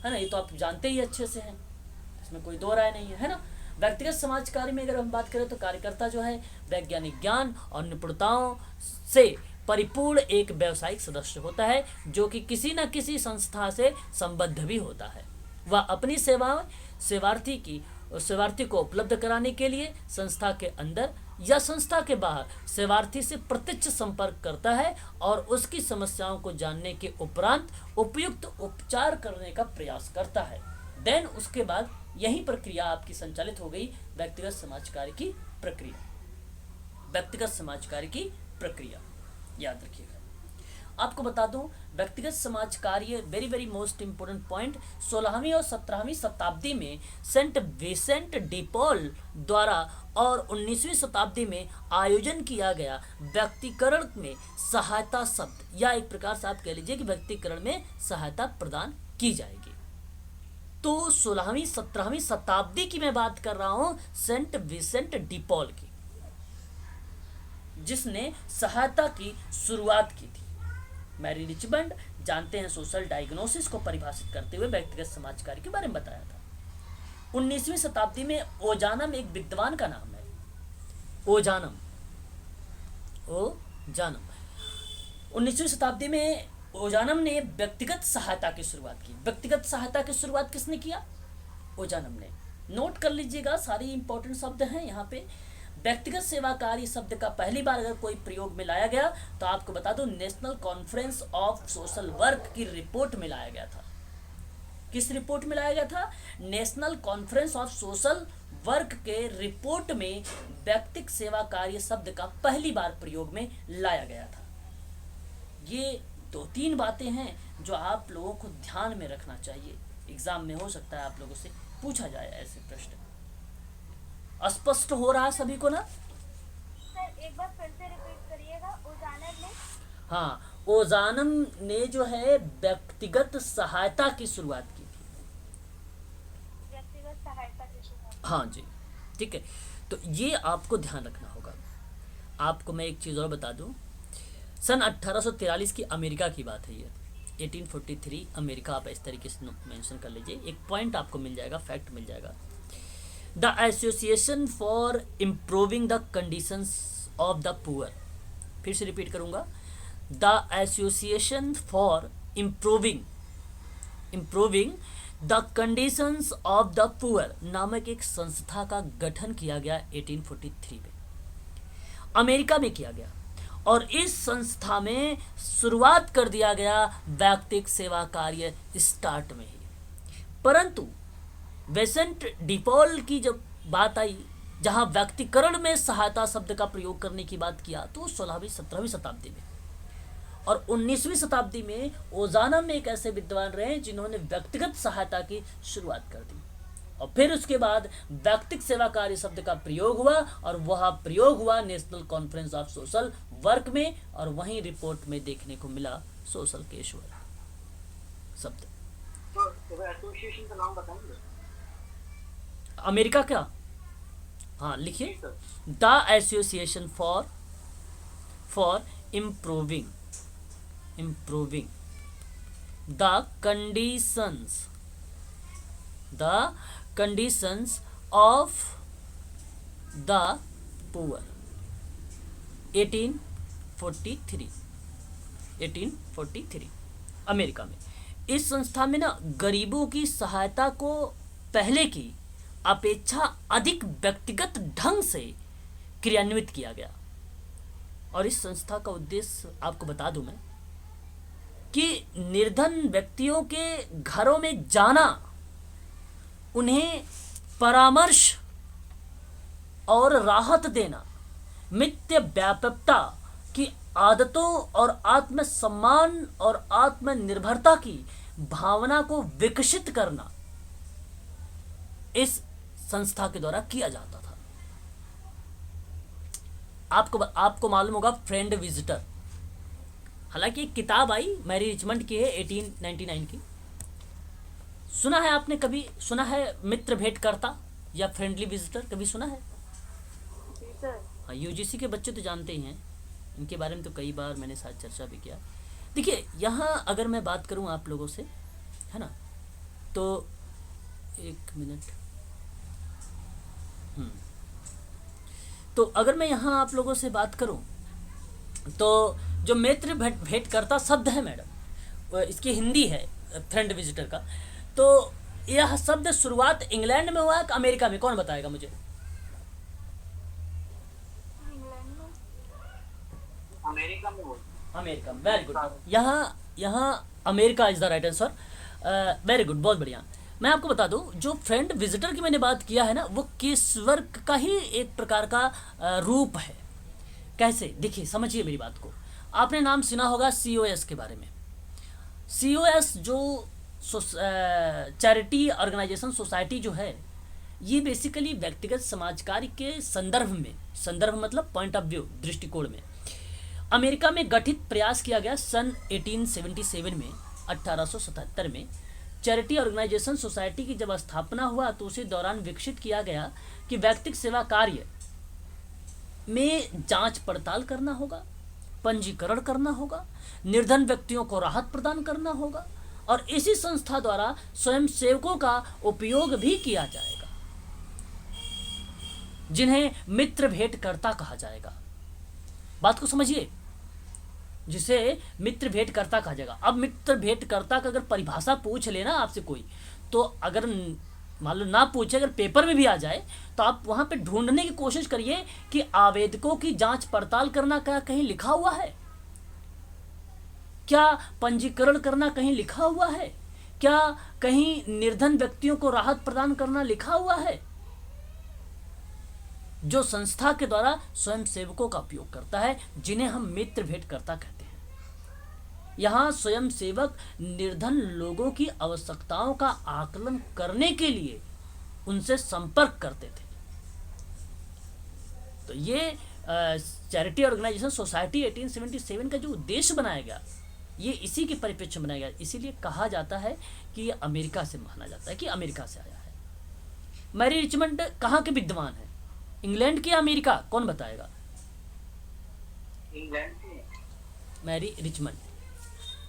A: है ना। ये तो आप जानते ही अच्छे से हैं, इसमें कोई दो राय नहीं है ना। व्यक्तिगत समाज कार्य में अगर हम बात करें तो कार्यकर्ता जो है वैज्ञानिक ज्ञान और निपुणताओं से परिपूर्ण एक व्यावसायिक सदस्य होता है, जो कि किसी न किसी संस्था से संबद्ध भी होता है। वह अपनी सेवाएं सेवार्थी को उपलब्ध कराने के लिए संस्था के अंदर या संस्था के बाहर सेवार्थी से प्रत्यक्ष संपर्क करता है और उसकी समस्याओं को जानने के उपरांत उपयुक्त उपचार करने का प्रयास करता है। देन उसके बाद यही प्रक्रिया आपकी संचालित हो गई व्यक्तिगत समाज कार्य की प्रक्रिया। व्यक्तिगत समाज कार्य की प्रक्रिया याद रखिएगा। आपको बता दूं, व्यक्तिगत समाज कार्य very very most important point, 16वीं और 17वीं शताब्दी में सेंट विसेंट डी पॉल द्वारा और 19वीं शताब्दी में आयोजन किया गया व्यक्तिकरण में सहायता शब्द, या एक प्रकार से आप कह लीजिए कि व्यक्तिकरण में सहायता प्रदान की जाएगी। तो 16वीं 17वीं शताब्दी की मैं बात कर रहा हूं, सेंट विसेंट डी पॉल की, जिसने सहायता की शुरुआत की थी। मैरी रिचमंड जानते हैं सोशल डायग्नोसिस को परिभाषित करते हुए व्यक्तिगत समाज कार्य के बारे में बताया था। 19वीं शताब्दी में ओजानम एक विद्वान का नाम है, ओजानम। 19वीं शताब्दी में ओजानम ने व्यक्तिगत सहायता की शुरुआत की। व्यक्तिगत सहायता की शुरुआत किसने किया? ओजानम ने। नोट कर लीजिएगा, सारी इंपॉर्टेंट शब्द हैं यहाँ पे। व्यक्तिगत सेवा कार्य शब्द का पहली बार अगर कोई प्रयोग में लाया गया तो आपको बता दूं national conference of social work की रिपोर्ट में लाया गया था। किस रिपोर्ट में लाया गया था? National conference of social work के रिपोर्ट में व्यक्तिक सेवा कार्य शब्द का पहली बार प्रयोग में लाया गया था। ये 2-3 बातें हैं जो आप लोगों को ध्यान में रखना चाहिए। एग्जाम में हो सकता है आप लोगों से पूछा जाए ऐसे प्रश्न। स्पष्ट हो रहा है सभी को ना?
B: सर एक बार फिर से रिपीट करिएगा। ओजानर ने
A: हाँ, ओजानम ने जो है व्यक्तिगत सहायता की शुरुआत की थी।
B: व्यक्तिगत सहायता की शुरुआत।
A: हाँ जी, ठीक है। तो ये आपको ध्यान रखना होगा। आपको मैं एक चीज़ और बता दूं, सन 1843 की अमेरिका की बात है ये। 1843 अमेरिका, आप इस तरीके से मेंशन कर लीजिए, एक पॉइंट आपको मिल जाएगा, फैक्ट मिल जाएगा। The association for improving the conditions of the poor, फिर से रिपीट करूंगा, the association for improving the conditions of the poor नामक एक संस्था का गठन किया गया 1843 में, अमेरिका में किया गया। और इस संस्था में शुरुआत कर दिया गया व्यक्तिक सेवा कार्य स्टार्ट में ही। परंतु विंसेंट डिपॉल की जब बात आई, जहां व्यक्तिकरण में सहायता शब्द का प्रयोग करने की बात किया, तो 16वीं-17वीं शताब्दी में, और 19वीं शताब्दी में ओजानम एक ऐसे विद्वान रहे जिन्होंने व्यक्तिगत सहायता की शुरुआत कर दी। और फिर उसके बाद व्यक्तिक सेवा कार्य शब्द का प्रयोग हुआ, और वह प्रयोग हुआ national conference of social work में, और वहीं रिपोर्ट में देखने को मिला सोशल केस वर्क शब्द।
D: तो एसोसिएशन का नाम बताएंगे?
A: अमेरिका क्या? हाँ लिखिए, the association for improving the conditions of the poor, 1843 America में। इस संस्था में ना गरीबों की सहायता को पहले की अपेक्षा अधिक व्यक्तिगत ढंग से क्रियान्वित किया गया। और इस संस्था का उद्देश्य आपको बता दूं मैं, कि निर्धन व्यक्तियों के घरों में जाना, उन्हें परामर्श और राहत देना, मित्य व्यापकता की आदतों और आत्मसम्मान और आत्मनिर्भरता की भावना को विकसित करना इस संस्था के द्वारा किया जाता था। आपको मालूम होगा फ्रेंड विजिटर, हालांकि एक किताब आई मैरी रिचमंड की है 1899 की। सुना है आपने, कभी सुना है मित्र भेंट करता या फ्रेंडली विजिटर, कभी सुना है? हाँ, यूजीसी के बच्चे तो जानते ही हैं, इनके बारे में तो कई बार मैंने साथ चर्चा भी किया। देखिए यहाँ अगर मैं बात करूँ आप लोगों से, है ना, तो एक मिनट, तो अगर मैं यहाँ आप लोगों से बात करूँ, तो जो मित्र भेंट करता शब्द है मैडम, इसकी हिंदी है फ्रेंड विजिटर का, तो यह शब्द शुरुआत इंग्लैंड में हुआ है कि अमेरिका में? कौन बताएगा मुझे?
D: अमेरिका में हुआ।
A: America, very good. यहाँ America is the right answer, very good, बहुत बढ़िया। मैं आपको बता दूं, जो फ्रेंड विजिटर की मैंने बात किया है ना, वो केस वर्क का ही एक प्रकार का रूप है। कैसे? देखिए समझिए मेरी बात को। आपने नाम सुना होगा COS के बारे में। COS जो चैरिटी ऑर्गेनाइजेशन सोसाइटी जो है, ये बेसिकली व्यक्तिगत समाज कार्य के संदर्भ मतलब पॉइंट ऑफ व्यू, दृष्टिकोण में अमेरिका में गठित प्रयास किया गया सन 1877 में, 1877 में। चैरिटी ऑर्गेनाइजेशन सोसाइटी की जब स्थापना हुआ तो उसी दौरान विकसित किया गया कि व्यक्तिगत सेवा कार्य में जांच पड़ताल करना होगा, पंजीकरण करना होगा, निर्धन व्यक्तियों को राहत प्रदान करना होगा, और इसी संस्था द्वारा स्वयं सेवकों का उपयोग भी किया जाएगा, जिन्हें मित्र भेंटकर्ता कहा जाएगा। बात को समझिए, जिसे मित्र भेंटकर्ता कहा जाएगा। अब मित्र भेंटकर्ता का अगर परिभाषा पूछ लेना आपसे कोई, तो अगर मान लो ना पूछे, अगर पेपर में भी आ जाए, तो आप वहां पे ढूंढने की कोशिश करिए कि आवेदकों की जांच पड़ताल करना क्या कहीं लिखा हुआ है, क्या पंजीकरण करना कहीं लिखा हुआ है, क्या कहीं निर्धन व्यक्तियों को राहत प्रदान करना लिखा हुआ है? जो संस्था के द्वारा स्वयं सेवकों का उपयोग करता है, जिन्हें हम मित्र भेंटकर्ता कहते हैं। यहाँ स्वयं सेवक निर्धन लोगों की आवश्यकताओं का आकलन करने के लिए उनसे संपर्क करते थे। तो ये चैरिटी ऑर्गेनाइजेशन सोसाइटी 1877 का जो उद्देश्य बनाया गया, ये इसी के परिप्रेक्ष्य में बनाया गया। इसीलिए कहा जाता है कि ये अमेरिका से माना जाता है कि अमेरिका से आया है। मैरी रिचमंड कहाँ के विद्वान है? इंग्लैंड की अमेरिका? कौन बताएगा?
D: इंग्लैंड की।
A: Mary Richmond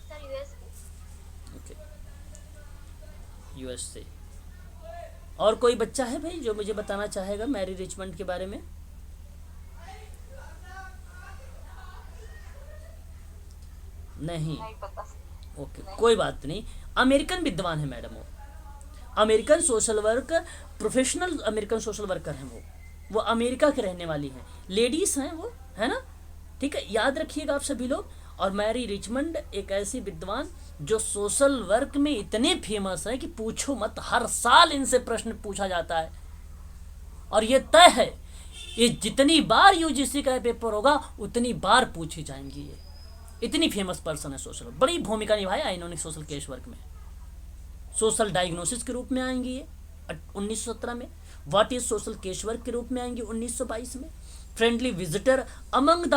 B: sir US
A: okay, US से। और कोई बच्चा है भाई जो मुझे बताना चाहेगा मैरी रिचमंड के बारे में? नहीं,
C: नहीं पता।
A: ओके, कोई बात नहीं। अमेरिकन विद्वान है मैडम वो, American social work, professional American social worker हैं वो अमेरिका के रहने वाली हैं, लेडीज हैं वो, है ना? ठीक है, याद रखिएगा आप सभी लोग। और मैरी रिचमंड एक ऐसी विद्वान जो सोशल वर्क में इतने फेमस है कि पूछो मत, हर साल इनसे प्रश्न पूछा जाता है। और ये तय है, ये जितनी बार यूजीसी का पेपर होगा उतनी बार पूछी जाएंगी। ये इतनी फेमस पर्सन है सोशल, बड़ी भूमिका निभाया इन्होंने सोशल केस वर्क में। सोशल डायग्नोसिस के रूप में आएंगी ये 1917 में, what is social case work के रूप में आएंगी 1922 में, friendly visitor among the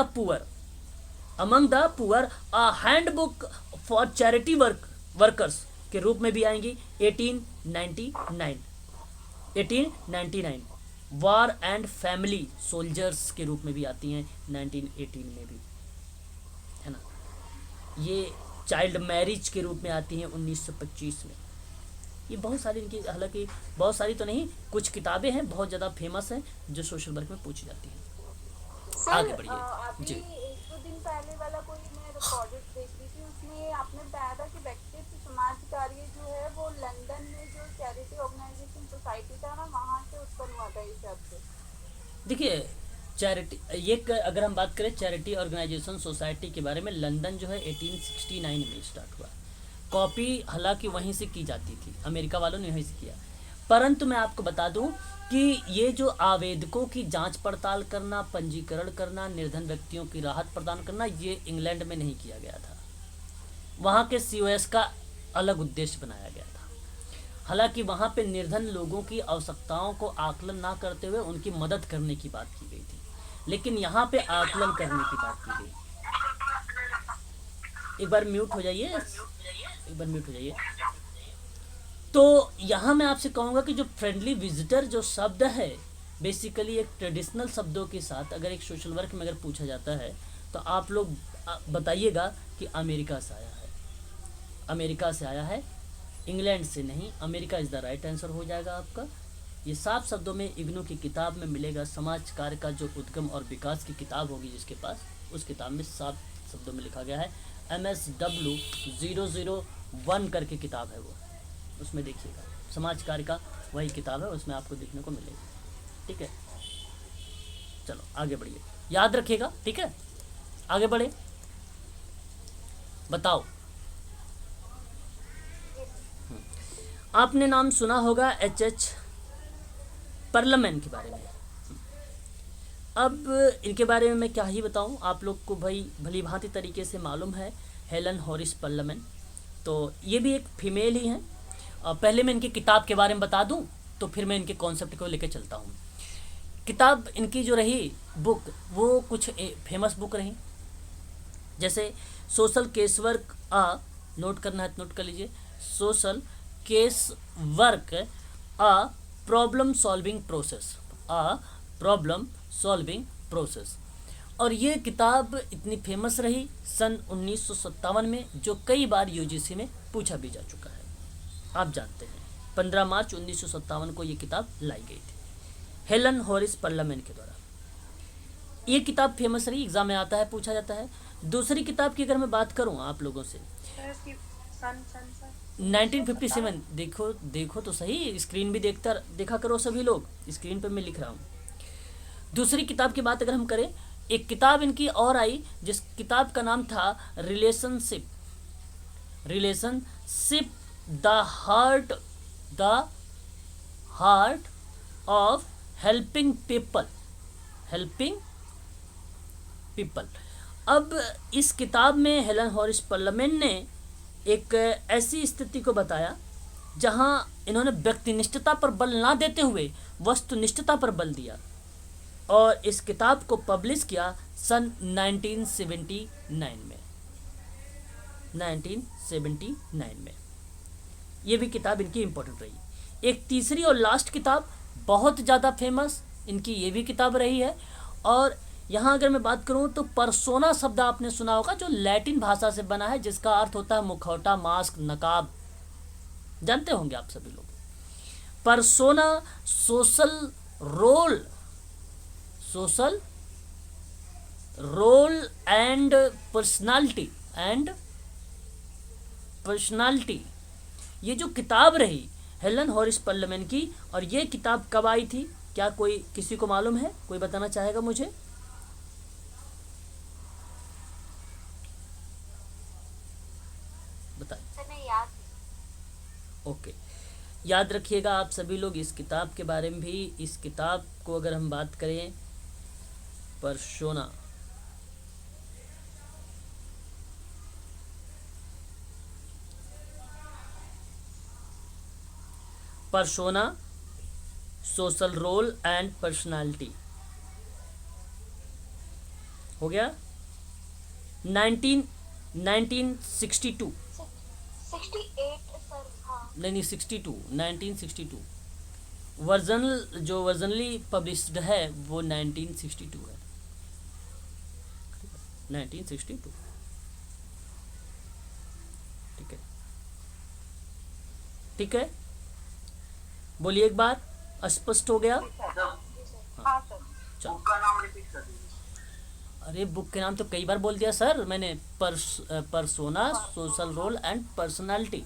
A: poor a handbook for charity workers के रूप में भी आएंगी 1899। वॉर एंड फैमिली सोल्जर्स के रूप में भी आती हैं 1918 में भी, है ना? ये चाइल्ड मैरिज के रूप में आती हैं 1925 में। ये बहुत सारी इनकी, हालांकि बहुत सारी तो नहीं, कुछ किताबें हैं बहुत ज़्यादा फेमस हैं जो सोशल वर्क में पूछी जाती हैं। आगे बढ़िए जी।
E: एक दो दिन पहले वाला कोई मैं रिकॉर्डेड देख रही थी, उसमें आपने बताया था कि व्यक्तित्व समाज कार्य जो है वो लंदन में जो चैरिटी ऑर्गेनाइजेशन सोसाइटी था ना, वहाँ से उत्पन्न हुआ था इस शब्द।
A: देखिए चैरिटी, ये अगर हम बात करें चैरिटी ऑर्गेनाइजेशन सोसाइटी के बारे में, लंदन जो है 1869 में स्टार्ट हुआ। कॉपी हालांकि वहीं से की जाती थी, अमेरिका वालों ने वहीं से किया। परंतु मैं आपको बता दूं कि ये जो आवेदकों की जांच पड़ताल करना, पंजीकरण करना, निर्धन व्यक्तियों की राहत प्रदान करना, ये इंग्लैंड में नहीं किया गया था। वहाँ के COS का अलग उद्देश्य बनाया गया था। हालांकि वहाँ पे निर्धन लोगों की आवश्यकताओं को आकलन ना करते हुए उनकी मदद करने की बात की गई थी, लेकिन यहाँ पे आकलन करने की बात की गई। एक बार म्यूट हो जाइए, तो यहाँ मैं आपसे कहूँगा कि जो फ्रेंडली विजिटर जो शब्द है, बेसिकली एक ट्रेडिशनल शब्दों के साथ अगर एक सोशल वर्क में अगर पूछा जाता है तो आप लोग बताइएगा कि अमेरिका से आया है। अमेरिका से आया है, इंग्लैंड से नहीं। America is the right answer हो जाएगा आपका। ये साफ शब्दों में इग्नू की किताब में मिलेगा। समाज कार्य का जो उद्गम और विकास की किताब होगी जिसके पास, उस किताब में साफ शब्दों में लिखा गया है। MSW 001 करके किताब है वो, उसमें देखिएगा। समाज कार्य का वही किताब है, उसमें आपको देखने को मिलेगी। ठीक है, चलो आगे बढ़िए, याद रखिएगा। ठीक है, आगे बढ़े, बताओ। आपने नाम सुना होगा H.H. पर्लमैन के बारे में। अब इनके बारे में मैं क्या ही बताऊं, आप लोग को भाई भली भांति तरीके से मालूम है। हेलन हॉरिस पर्लमैन, तो ये भी एक फीमेल ही हैं। पहले मैं इनकी किताब के बारे में बता दूं, तो फिर मैं इनके कॉन्सेप्ट को लेकर चलता हूं। किताब इनकी जो रही बुक, वो कुछ फेमस बुक रही, जैसे सोशल केस वर्क नोट करना है तो नोट कर लीजिए। Social case work problem solving process. और ये किताब इतनी फेमस रही सन 1957 में, जो कई बार UGC में पूछा भी जा चुका है। आप जानते हैं 15 मार्च 1957 को ये किताब लाई गई थी हेलन हॉरिस पर्लमैन के द्वारा। ये किताब फेमस रही, एग्जाम में आता है, पूछा जाता है। दूसरी किताब की अगर मैं बात करूँ आप लोगों से, 1957, देखो तो सही, स्क्रीन भी देखा करो सभी लोग, स्क्रीन पर मैं लिख रहा हूँ। दूसरी किताब की बात अगर हम करें, एक किताब इनकी और आई, जिस किताब का नाम था relationship the heart of helping people. अब इस किताब में हेलन हॉरिस पर्लमैन ने एक ऐसी स्थिति को बताया जहां इन्होंने व्यक्तिनिष्ठता पर बल ना देते हुए वस्तुनिष्ठता पर बल दिया, और इस किताब को पब्लिश किया सन 1979 में। ये भी किताब इनकी इम्पोर्टेंट रही। एक तीसरी और लास्ट किताब बहुत ज़्यादा फेमस इनकी ये भी किताब रही है, और यहाँ अगर मैं बात करूँ तो परसोना शब्द आपने सुना होगा, जो लैटिन भाषा से बना है, जिसका अर्थ होता है मुखौटा, मास्क, नकाब। जानते होंगे आप सभी लोग। Persona social role and personality, ये जो किताब रही हेलन हॉरिस पर्लमैन की। और ये किताब कब आई थी, क्या कोई किसी को मालूम है? कोई बताना चाहेगा मुझे? बताइए।
B: मैंने याद
A: ओके, याद रखिएगा आप सभी लोग इस किताब के बारे में भी। इस किताब को अगर हम बात करें, persona, social role and personality, हो गया 1962।
B: 68 सर। हाँ
A: नहीं 1962 वर्जनली पब्लिश्ड है वो 1962 है। 1962, ठीक है। बोलिए एक बार, स्पष्ट हो गया?
C: हाँ सर।
A: चलो।
D: बुक का नाम रिपीट कर दीजिए।
A: अरे बुक के नाम तो कई बार बोल दिया सर मैंने। Persona social role and personality.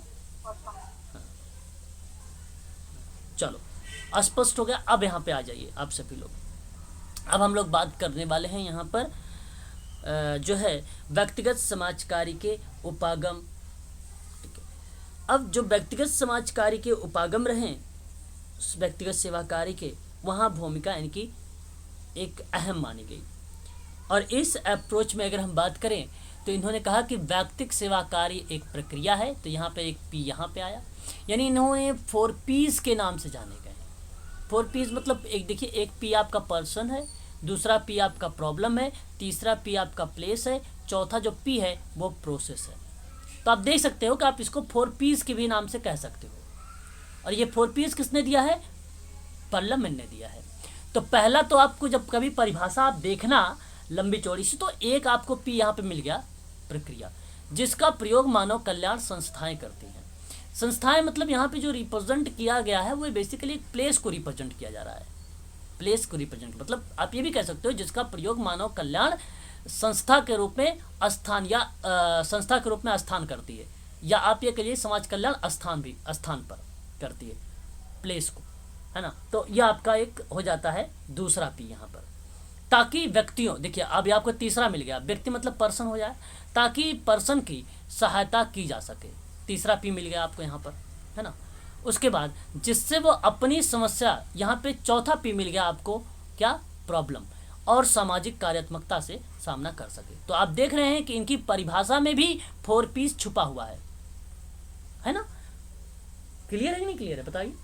A: चलो, स्पष्ट हो गया। अब यहाँ पे आ जाइए आप सभी लोग। अब हम लोग बात करने वाले हैं यहाँ पर जो है व्यक्तिगत समाज कार्य के उपागम। ठीक है। अब जो व्यक्तिगत समाज कार्य के उपागम रहें, व्यक्तिगत सेवा कार्य के, वहाँ भूमिका इनकी एक अहम मानी गई। और इस अप्रोच में अगर हम बात करें तो इन्होंने कहा कि व्यक्तिगत सेवा कार्य एक प्रक्रिया है। तो यहाँ पे एक पी यहाँ पे आया, यानी इन्होंने 4 P's के नाम से जाने गए। 4 P's मतलब एक देखिए, एक पी आपका पर्सन है, दूसरा पी आपका प्रॉब्लम है, तीसरा पी आपका प्लेस है, चौथा जो पी है वो प्रोसेस है। तो आप देख सकते हो कि आप इसको 4 P's के भी नाम से कह सकते हो। और ये 4 P's किसने दिया है? पर्लमैन ने दिया है। तो पहला तो आपको जब कभी परिभाषा आप देखना लंबी चौड़ी सी, तो एक आपको पी यहाँ पे मिल गया, प्रक्रिया, जिसका प्रयोग मानव कल्याण संस्थाएं करती हैं। संस्थाएं मतलब यहाँ पे जो रिप्रेजेंट किया गया है वो बेसिकली एक प्लेस को रिप्रेजेंट किया जा रहा है। प्लेस को रिप्रेजेंट मतलब आप ये भी कह सकते हो जिसका प्रयोग मानव कल्याण संस्था के रूप में स्थान या संस्था के रूप में स्थान करती है, या आप ये कहिए समाज कल्याण स्थान पर करती है प्लेस को, है ना। तो यह आपका एक हो जाता है दूसरा पी यहाँ पर, ताकि व्यक्तियों, देखिए अब आपको तीसरा मिल गया, व्यक्ति मतलब पर्सन हो जाए, ताकि पर्सन की सहायता की जा सके। तीसरा पी मिल गया आपको यहाँ पर, है ना। उसके बाद जिससे वो अपनी समस्या, यहाँ पे चौथा पी मिल गया आपको, क्या? प्रॉब्लम, और सामाजिक कार्यात्मकता से सामना कर सके। तो आप देख रहे हैं कि इनकी परिभाषा में भी 4 P's छुपा हुआ है ना। क्लियर है कि नहीं क्लियर है, बताइए।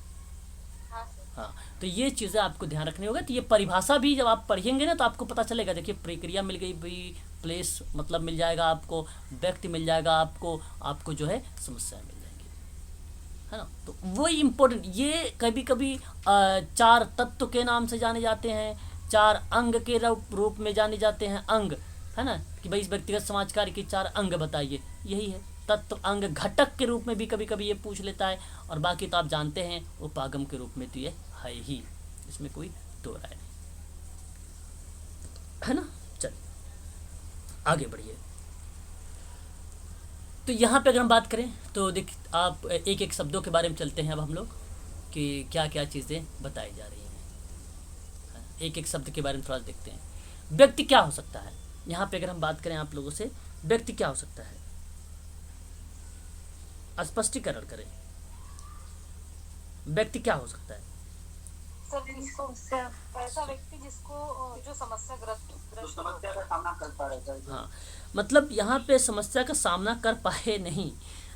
A: हाँ, तो ये चीज़ें आपको ध्यान रखनी होगा। तो ये परिभाषा भी जब आप पढ़ेंगे ना तो आपको पता चलेगा। देखिए, प्रक्रिया मिल गई भाई, प्लेस मतलब मिल जाएगा आपको, व्यक्ति मिल जाएगा आपको जो है समस्याएं मिल जाएंगी, है ना। तो वो इम्पोर्टेंट, ये कभी कभी 4 तत्व के नाम से जाने जाते हैं, 4 अंग के रूप में जाने जाते हैं। अंग, है ना, कि भाई इस व्यक्तिगत समाज कार्य के 4 अंग बताइए, यही है तत्व। अंग घटक के रूप में भी कभी कभी ये पूछ लेता है, और बाकी तो आप जानते हैं उपागम के रूप में तो ये है ही, इसमें कोई दो राय नहीं, है ना। चलिए आगे बढ़िए। तो यहाँ पे अगर हम बात करें तो देख, आप एक एक शब्दों के बारे में चलते हैं अब हम लोग, कि क्या क्या चीज़ें बताई जा रही हैं। एक एक शब्द के बारे में थोड़ा देखते हैं। व्यक्ति क्या हो सकता है, यहाँ पे अगर हम बात करें आप लोगों से, व्यक्ति क्या हो सकता है? स्पष्टीकरण करें, व्यक्ति क्या हो सकता है?
C: सर समस्या ऐसा व्यक्ति जिसको जो समस्या
D: तो
C: ग्रस्त
D: समस्या का सामना करता रहता है।
A: हाँ, मतलब यहाँ पे समस्या का सामना कर पाए नहीं,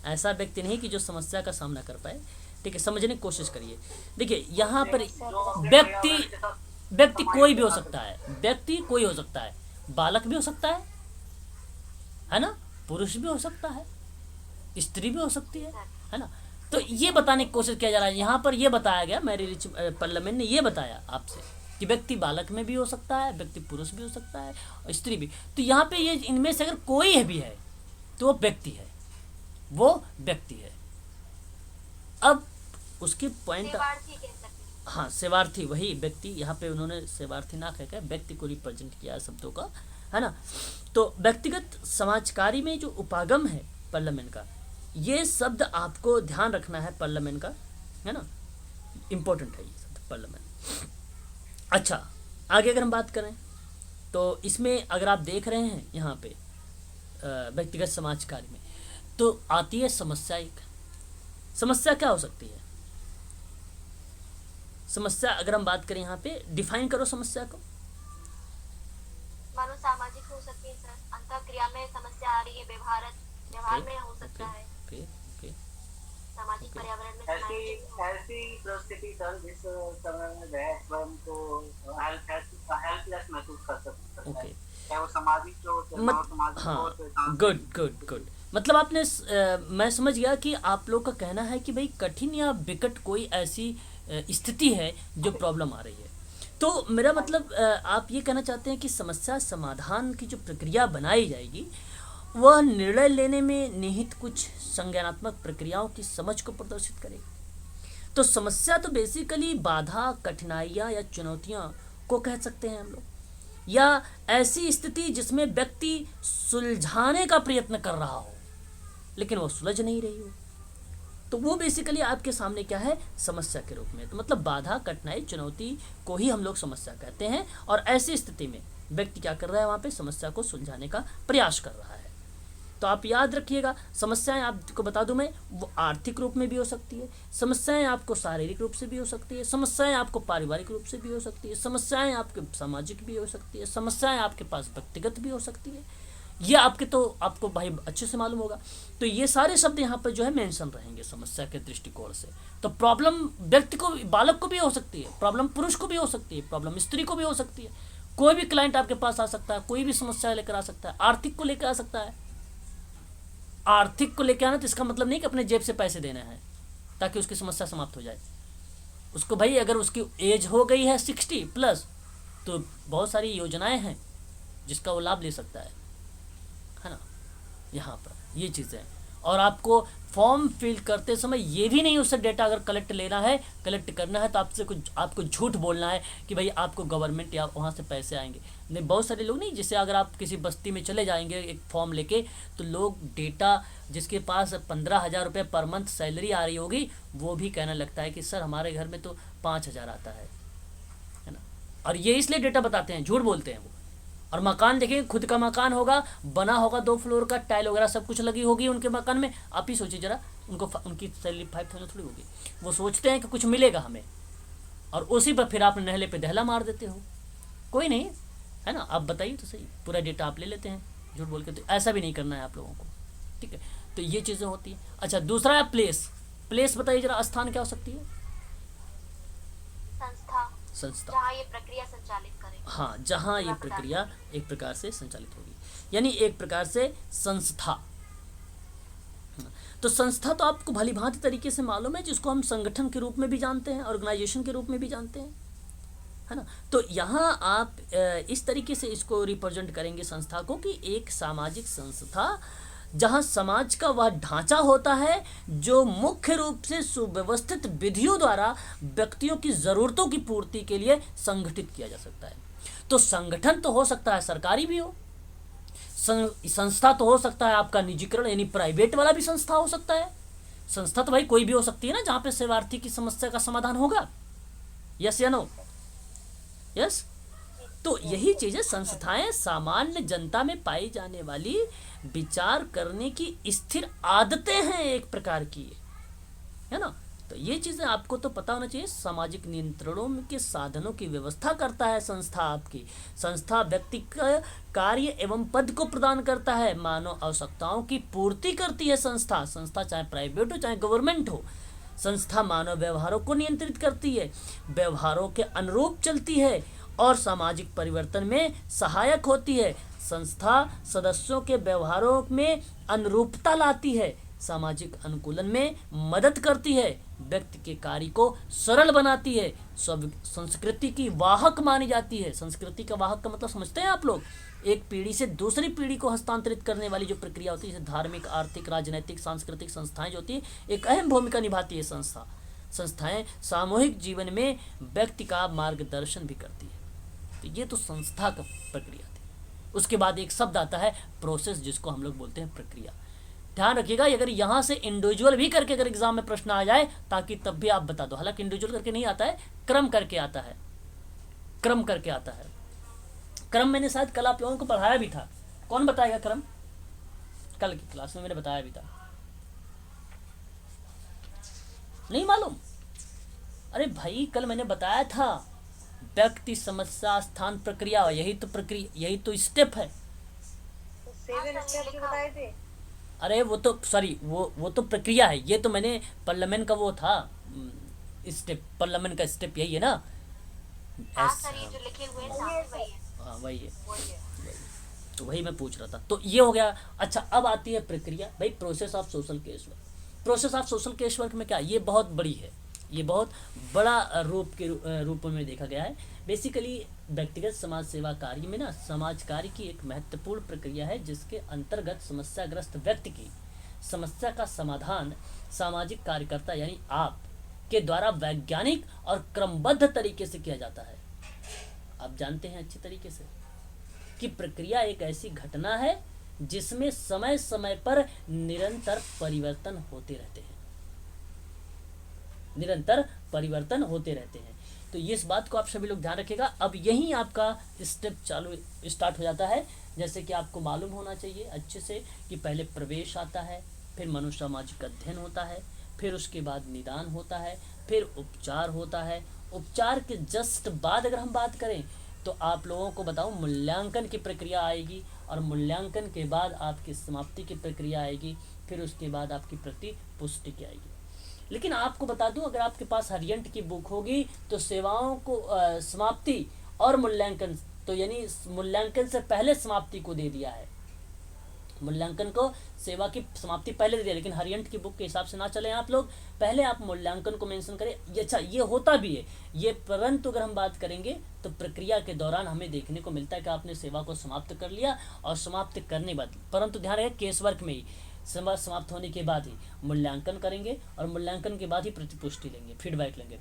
A: ऐसा व्यक्ति नहीं कि जो समस्या का सामना कर पाए। ठीक है, समझने की कोशिश करिए। देखिए यहाँ पर
D: जो अपने
A: व्यक्ति
D: पर्यावरण के साथ
A: व्यक्ति कोई भी हो सकता है, व्यक्ति कोई हो सकता है, बालक भी हो सकता है ना, पुरुष भी हो सकता है, स्त्री भी हो सकती है ना। तो ये बताने की कोशिश किया जा रहा है यहाँ पर, ये बताया गया, मैरी रिच पार्लियामेंट ने ये बताया आपसे कि व्यक्ति बालक में भी हो सकता है, व्यक्ति पुरुष भी हो सकता है और स्त्री भी। तो यहाँ पे ये इनमें से अगर कोई भी है तो वो व्यक्ति है, वो व्यक्ति है। अब उसकी पॉइंट,
B: सेवार्थी कह सकते हैं।
A: हाँ सेवार्थी, वही व्यक्ति, यहाँ पे उन्होंने सेवार्थी ना कहकर व्यक्ति को रिप्रेजेंट किया है शब्दों का, है ना। तो व्यक्तिगत समाजकारी में जो उपागम है पार्लियामेंट का, ये शब्द आपको ध्यान रखना है पार्लियामेंट का, है ना, इम्पोर्टेंट है ये शब्द पार्लियामेंट। अच्छा, आगे अगर हम बात करें तो इसमें अगर आप देख रहे हैं यहाँ पे व्यक्तिगत समाज कार्य में, तो आती है समस्या। एक समस्या क्या हो सकती है? समस्या अगर हम बात करें यहाँ पे, डिफाइन करो समस्या को।
B: मानो सामाजिक हो सकती है सर, अंतःक्रिया में समस्या आ रही है, व्यवहार में हो सकता है,
A: ओके ओके,
B: सामाजिक पर्यावरण में
D: ऐसी ऐसी परिस्थिति सर जिस समय में वह स्वयं को हेल्पलेस महसूस कर सकता है,
A: ओके।
D: चाहे वो सामाजिक हो, चाहे सामाजिक हो,
A: हाँ,
D: चाहे सांस्कृतिक
A: गुड गुड गुड। मतलब आपने मैं समझ गया कि आप लोग का कहना है कि भाई कठिन या विकट कोई ऐसी स्थिति है जो प्रॉब्लम आ रही है। तो मेरा मतलब आप ये कहना चाहते हैं कि समस्या समाधान की जो प्रक्रिया बनाई जाएगी वह निर्णय लेने में निहित कुछ संज्ञानात्मक प्रक्रियाओं की समझ को प्रदर्शित करेगी। तो समस्या तो बेसिकली बाधा, कठिनाइयाँ या चुनौतियाँ को कह सकते हैं हम लोग, या ऐसी स्थिति जिसमें व्यक्ति सुलझाने का प्रयत्न कर रहा हो लेकिन वो सुलझ नहीं रही हो, तो वो बेसिकली आपके सामने क्या है, समस्या के रूप में। तो मतलब बाधा, कठिनाई, चुनौती को ही हम लोग समस्या कहते हैं। और ऐसी स्थिति में व्यक्ति क्या कर रहा है, वहाँ पे समस्या को सुलझाने का प्रयास कर रहा है। तो आप याद रखिएगा, समस्याएं आपको बता दूं मैं, वो आर्थिक रूप में भी हो सकती है, समस्याएं आपको शारीरिक रूप से भी हो सकती है, समस्याएं आपको पारिवारिक रूप से भी हो सकती है, समस्याएं आपके सामाजिक भी हो सकती है, समस्याएं आपके पास व्यक्तिगत भी हो सकती है। ये आपको भाई अच्छे से मालूम होगा। तो ये सारे शब्द यहाँ पर जो है मेंशन रहेंगे समस्या के दृष्टिकोण से। तो प्रॉब्लम व्यक्ति को, बालक को भी हो सकती है, प्रॉब्लम पुरुष को भी हो सकती है, प्रॉब्लम स्त्री को भी हो सकती है। कोई भी क्लाइंट आपके पास आ सकता है, कोई भी समस्या लेकर आ सकता है, आर्थिक को लेकर आ सकता है। आर्थिक को लेकर आना तो इसका मतलब नहीं कि अपने जेब से पैसे देना है ताकि उसकी समस्या समाप्त हो जाए। उसको भाई अगर उसकी एज हो गई है 60+ तो बहुत सारी योजनाएं हैं जिसका वो लाभ ले सकता है ना। यहाँ पर ये चीज़ें, और आपको फॉर्म फिल करते समय ये भी नहीं उससे डेटा अगर कलेक्ट करना है तो आपको झूठ बोलना है कि भाई आपको गवर्नमेंट या वहाँ से पैसे आएंगे। नहीं, बहुत सारे लोग नहीं, जैसे अगर आप किसी बस्ती में चले जाएंगे एक फॉर्म लेके, तो लोग डेटा जिसके पास 15,000 रुपये पर मंथ सैलरी आ रही होगी वो भी कहने लगता है कि सर हमारे घर में तो 5,000 आता है ना। और ये इसलिए डेटा बताते हैं, झूठ बोलते हैं वो। और मकान देखेंगे, खुद का मकान होगा, बना होगा 2 फ्लोर का, टाइल वगैरह सब कुछ लगी होगी उनके मकान में। आप ही सोचिए जरा, उनकी सैलरी 5,000 थोड़ी होगी। वो सोचते हैं कि कुछ मिलेगा हमें, और उसी पर फिर आप नहले पे दहला मार देते हो। कोई नहीं है ना, आप बताइए तो सही, पूरा डेटा आप ले लेते हैं झूठ बोल के। तो ऐसा भी नहीं करना है आप लोगों को, ठीक है। तो ये चीज़ें होती हैं। अच्छा, दूसरा है प्लेस बताइए जरा, स्थान क्या हो सकती है? संस्था,
B: जहाँ ये प्रक्रिया संचालित करें।
A: हाँ, जहाँ ये प्रक्रिया एक प्रकार से संचालित होगी, यानी एक प्रकार से संस्था। तो संस्था तो आपको भली भांति तरीके से मालूम है, जिसको हम संगठन के रूप में भी जानते हैं, ऑर्गेनाइजेशन के रूप में भी जानते हैं, है ना। तो यहाँ आप इस तरीके से इसको रिप्रेजेंट करेंगे संस्था को कि एक सामाजिक संस्था जहाँ समाज का वह ढांचा होता है जो मुख्य रूप से सुव्यवस्थित विधियों द्वारा व्यक्तियों की ज़रूरतों की पूर्ति के लिए संगठित किया जा सकता है। तो संगठन तो हो सकता है सरकारी भी हो, संस्था तो हो सकता है आपका निजीकरण यानी प्राइवेट वाला भी संस्था हो सकता है। संस्था तो भाई कोई भी हो सकती है ना, जहाँ पे सेवार्थी की समस्या का समाधान होगा। यस या नो? यस। तो यही चीज़ें, संस्थाएं सामान्य जनता में पाई जाने वाली विचार करने की स्थिर आदतें हैं एक प्रकार की, है ना। तो ये चीज़ें आपको तो पता होना चाहिए। सामाजिक नियंत्रणों के साधनों की व्यवस्था करता है संस्था। आपकी संस्था व्यक्ति का कार्य एवं पद को प्रदान करता है, मानव आवश्यकताओं की पूर्ति करती है संस्था। संस्था चाहे प्राइवेट हो चाहे गवर्नमेंट हो, संस्था मानव व्यवहारों को नियंत्रित करती है, व्यवहारों के अनुरूप चलती है और सामाजिक परिवर्तन में सहायक होती है। संस्था सदस्यों के व्यवहारों में अनुरूपता लाती है, सामाजिक अनुकूलन में मदद करती है, व्यक्ति के कार्य को सरल बनाती है, संस्कृति की वाहक मानी जाती है। संस्कृति का वाहक का मतलब समझते हैं आप लोग? एक पीढ़ी से दूसरी पीढ़ी को हस्तांतरित करने वाली जो प्रक्रिया होती है, जैसे धार्मिक, आर्थिक, राजनीतिक, सांस्कृतिक संस्थाएं जो होती है, एक अहम भूमिका निभाती है संस्थाएं सामूहिक जीवन में व्यक्ति का मार्गदर्शन भी करती है। तो ये तो संस्था का प्रक्रिया थी। उसके बाद एक शब्द आता है प्रोसेस, जिसको हम लोग बोलते हैं प्रक्रिया। ध्यान रखिएगा, अगर यहाँ से इंडिविजुअल भी करके अगर एग्जाम में प्रश्न आ जाए ताकि तब भी आप बता दो। हालांकि इंडिविजुअल करके नहीं आता है, क्रम करके आता है, क्रम करके आता है। क्रम मैंने शायद कल आप लोगों को पढ़ाया भी था। कौन बताएगा क्रम? कल की क्लास में मैंने बताया भी था, नहीं मालूम? अरे भाई कल मैंने बताया था, व्यक्ति, समस्या, स्थान, प्रक्रिया, यही तो प्रक्रिया, यही तो स्टेप है।
C: तो 7 स्टेप जो बताए थे।
A: अरे वो तो सॉरी, वो तो प्रक्रिया है। ये तो मैंने पार्लियामेंट का वो था स्टेप, पार्लियामेंट का स्टेप यही है ना।
B: हाँ सर, ये जो लिखे हुए हैं सामने वही है।
A: हाँ वही है,
C: वही है।
A: तो वही मैं पूछ रहा था। तो ये हो गया। अच्छा, अब आती है प्रक्रिया। भाई process of social case work. Process of social case work में क्या, ये बहुत बड़ी है, ये बहुत बड़ा रूप में देखा गया है। बेसिकली व्यक्तिगत समाज सेवा कार्य में ना, समाज कार्य की एक महत्वपूर्ण प्रक्रिया है जिसके अंतर्गत समस्याग्रस्त व्यक्ति की समस्या का समाधान सामाजिक कार्यकर्ता यानी आप के द्वारा वैज्ञानिक और क्रमबद्ध तरीके से किया जाता है। आप जानते हैं अच्छी तरीके से कि प्रक्रिया एक ऐसी घटना है जिसमें समय समय पर निरंतर परिवर्तन होते रहते हैं, निरंतर परिवर्तन होते रहते हैं। तो ये इस बात को आप सभी लोग ध्यान रखिएगा। अब यहीं आपका स्टेप स्टार्ट हो जाता है। जैसे कि आपको मालूम होना चाहिए अच्छे से कि पहले प्रवेश आता है, फिर मनोसामाजिक अध्ययन होता है, फिर उसके बाद निदान होता है, फिर उपचार होता है। उपचार के जस्ट बाद अगर हम बात करें तो आप लोगों को बताऊं, मूल्यांकन की प्रक्रिया आएगी और मूल्यांकन के बाद आपकी समाप्ति की प्रक्रिया आएगी, फिर उसके बाद आपकी प्रतिपुष्टि की आएगी। लेकिन आपको बता दूं, अगर आपके पास हरियंट की बुक होगी तो सेवाओं को समाप्ति और मूल्यांकन, तो यानी मूल्यांकन से पहले समाप्ति को दे दिया है। मूल्यांकन को सेवा की समाप्ति पहले दे दिया, लेकिन हरियंट की बुक के हिसाब से ना चलें आप लोग। पहले आप मूल्यांकन को मेंशन करें। ये अच्छा, ये होता भी है ये, परंतु अगर हम बात करेंगे तो प्रक्रिया के दौरान हमें देखने को मिलता है कि आपने सेवा को समाप्त कर लिया और समाप्त करने बाद, परंतु ध्यान रखें केस वर्क में ही सेवा समाप्त होने के बाद ही मूल्यांकन करेंगे और मूल्यांकन के बाद ही प्रतिपुष्टि लेंगे, फीडबैक लेंगे,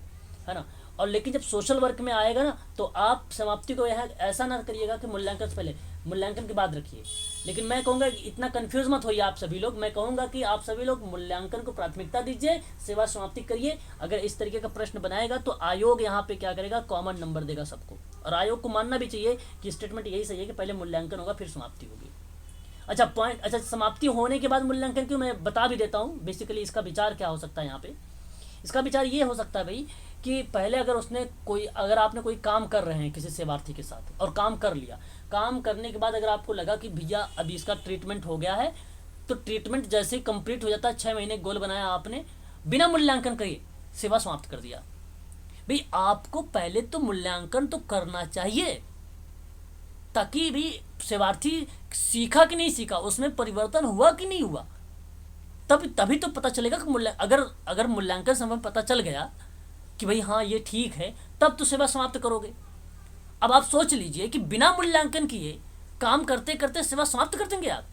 A: है ना। और लेकिन जब सोशल वर्क में आएगा ना, तो आप समाप्ति को यहाँ ऐसा ना करिएगा कि मूल्यांकन से पहले, मूल्यांकन के बाद रखिए। लेकिन मैं कहूँगा इतना कंफ्यूज मत होइए आप सभी लोग। मैं कहूँगा कि आप सभी लोग मूल्यांकन को प्राथमिकता दीजिए, सेवा समाप्ति करिए। अगर इस तरीके का प्रश्न बनाएगा तो आयोग यहाँ पे क्या करेगा, कॉमन नंबर देगा सबको। और आयोग को मानना भी चाहिए कि स्टेटमेंट यही सही है कि पहले मूल्यांकन होगा फिर समाप्ति होगी। अच्छा पॉइंट, अच्छा समाप्ति होने के बाद मूल्यांकन क्यों, मैं बता भी देता हूँ। बेसिकली इसका विचार क्या हो सकता है यहाँ पे, इसका विचार ये हो सकता है भाई कि पहले अगर आपने कोई काम कर रहे हैं किसी सेवार्थी के साथ और काम कर लिया, काम करने के बाद अगर आपको लगा कि भैया अभी इसका ट्रीटमेंट हो गया है, तो ट्रीटमेंट जैसे ही कंप्लीट हो जाता है, 6 महीने गोल बनाया आपने, बिना मूल्यांकन करे सेवा समाप्त कर दिया। भाई आपको पहले तो मूल्यांकन तो करना चाहिए ताकि भी सेवार्थी सीखा कि नहीं सीखा, उसमें परिवर्तन हुआ कि नहीं हुआ, तभी तो पता चलेगा कि अगर मूल्यांकन समय पता चल गया कि भाई हाँ ये ठीक है, तब तो सेवा समाप्त करोगे। अब आप सोच लीजिए कि बिना मूल्यांकन किए काम करते करते सेवा समाप्त कर देंगे आप,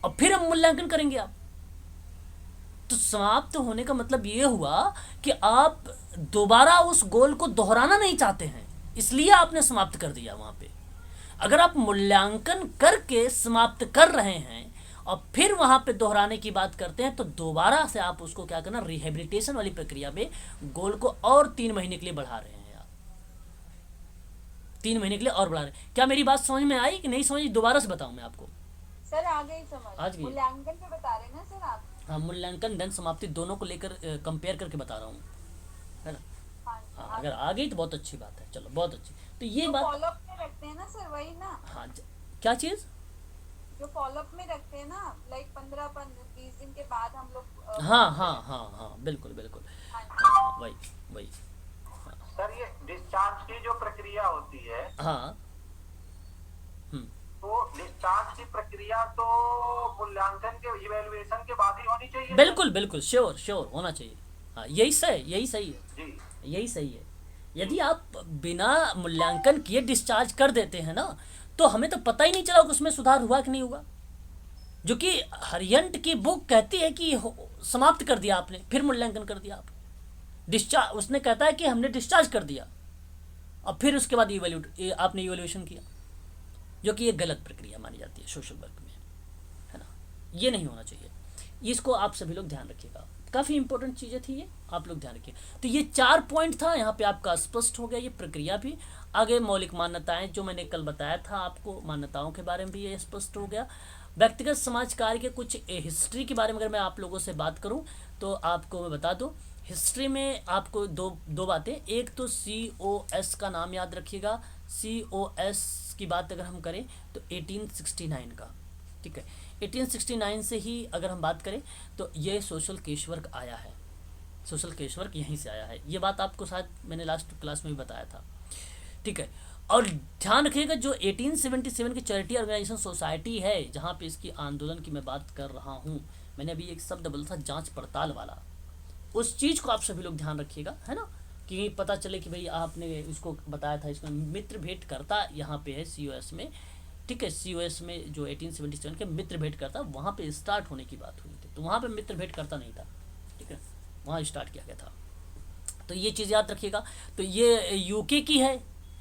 A: और फिर हम मूल्यांकन करेंगे आप। तो समाप्त होने का मतलब ये हुआ कि आप दोबारा उस गोल को दोहराना नहीं चाहते हैं, इसलिए आपने समाप्त कर दिया वहां पे। अगर आप मूल्यांकन करके समाप्त कर रहे हैं और फिर वहां पे दोहराने की बात करते हैं, तो दोबारा से आप उसको क्या करना, रिहेबिलिटेशन वाली प्रक्रिया में गोल को और 3 महीने के लिए बढ़ा रहे हैं आप, 3 महीने के लिए और बढ़ा रहे हैं। क्या मेरी बात समझ में आई कि नहीं समझ? दोबारा से बताऊं मैं आपको,
E: सर आ गई समझ।
A: आज गई।
E: मूल्यांकन पे बता रहे हैं ना सर आप?
A: हाँ, मूल्यांकन देन समाप्ति दोनों को लेकर कंपेयर करके बता रहा हूँ, है ना।
E: हाँ
A: हाँ, अगर आ गई तो बहुत अच्छी बात है, चलो बहुत अच्छी। तो ये
E: जो
A: बात,
E: फॉलोअप में रखते हैं ना सर, वही ना?
A: हाँ क्या चीज़?
E: जो फॉलोअप में रखते हैं ना, लाइक 15-20 दिन के बाद हम लोग
A: हाँ हाँ हाँ हाँ, बिल्कुल बिल्कुल,
E: हाँ,
A: हाँ, वही वही,
F: सर ये डिस्चार्ज की जो प्रक्रिया होती है,
A: हाँ। हम्म,
F: तो डिस्चार्ज की प्रक्रिया तो मूल्यांकन के इवैल्यूएशन के बाद ही होनी चाहिए।
A: बिल्कुल बिल्कुल, श्योर श्योर होना चाहिए। हाँ, यही सही, यही सही है,
F: जी
A: यही सही है। यदि आप बिना मूल्यांकन किए डिस्चार्ज कर देते हैं ना, तो हमें तो पता ही नहीं चला कि उसमें सुधार हुआ कि नहीं हुआ। जो कि हरियंट की बुक कहती है कि समाप्त कर दिया आपने, फिर मूल्यांकन कर दिया आप। डिस्चार्ज उसने कहता है कि हमने डिस्चार्ज कर दिया, और फिर उसके बाद आपने इवैल्यूएशन किया, जो कि ये गलत प्रक्रिया मानी जाती है सोशल वर्क में, है ना। ये नहीं होना चाहिए, इसको आप सभी लोग ध्यान रखिएगा। काफ़ी इंपॉर्टेंट चीज़ें थी ये, आप लोग ध्यान रखिए। तो ये 4 पॉइंट था, यहाँ पे आपका स्पष्ट हो गया ये प्रक्रिया भी। आगे मौलिक मान्यताएं, जो मैंने कल बताया था आपको, मान्यताओं के बारे में भी ये स्पष्ट हो गया। व्यक्तिगत समाज कार्य के कुछ हिस्ट्री के बारे में अगर मैं आप लोगों से बात करूं, तो आपको मैं बता दूं, हिस्ट्री में आपको दो बातें। एक तो COS का नाम याद रखिएगा। COS की बात अगर हम करें तो 1869 का, ठीक है। 1869 से ही अगर हम बात करें तो ये सोशल केस वर्क आया है, सोशल केस वर्क यहीं से आया है। ये बात आपको शायद मैंने लास्ट क्लास में भी बताया था, ठीक है। और ध्यान रखिएगा, जो 1877 की चैरिटी ऑर्गेनाइजेशन सोसाइटी है, जहाँ पे इसकी आंदोलन की मैं बात कर रहा हूँ, मैंने अभी एक शब्द बोला था जांच पड़ताल वाला, उस चीज़ को आप सभी लोग ध्यान रखिएगा, है ना, कि पता चले कि भाई आपने इसको बताया था। इसमें मित्र भेंट करता यहाँ पे है COS में, ठीक है। COS में जो 1877 के मित्र भेंट करता, वहाँ पे स्टार्ट होने की बात हुई थी, तो वहाँ पे मित्र भेंट करता नहीं था, ठीक है, वहाँ स्टार्ट किया गया था। तो ये चीज़ याद रखिएगा। तो ये UK की है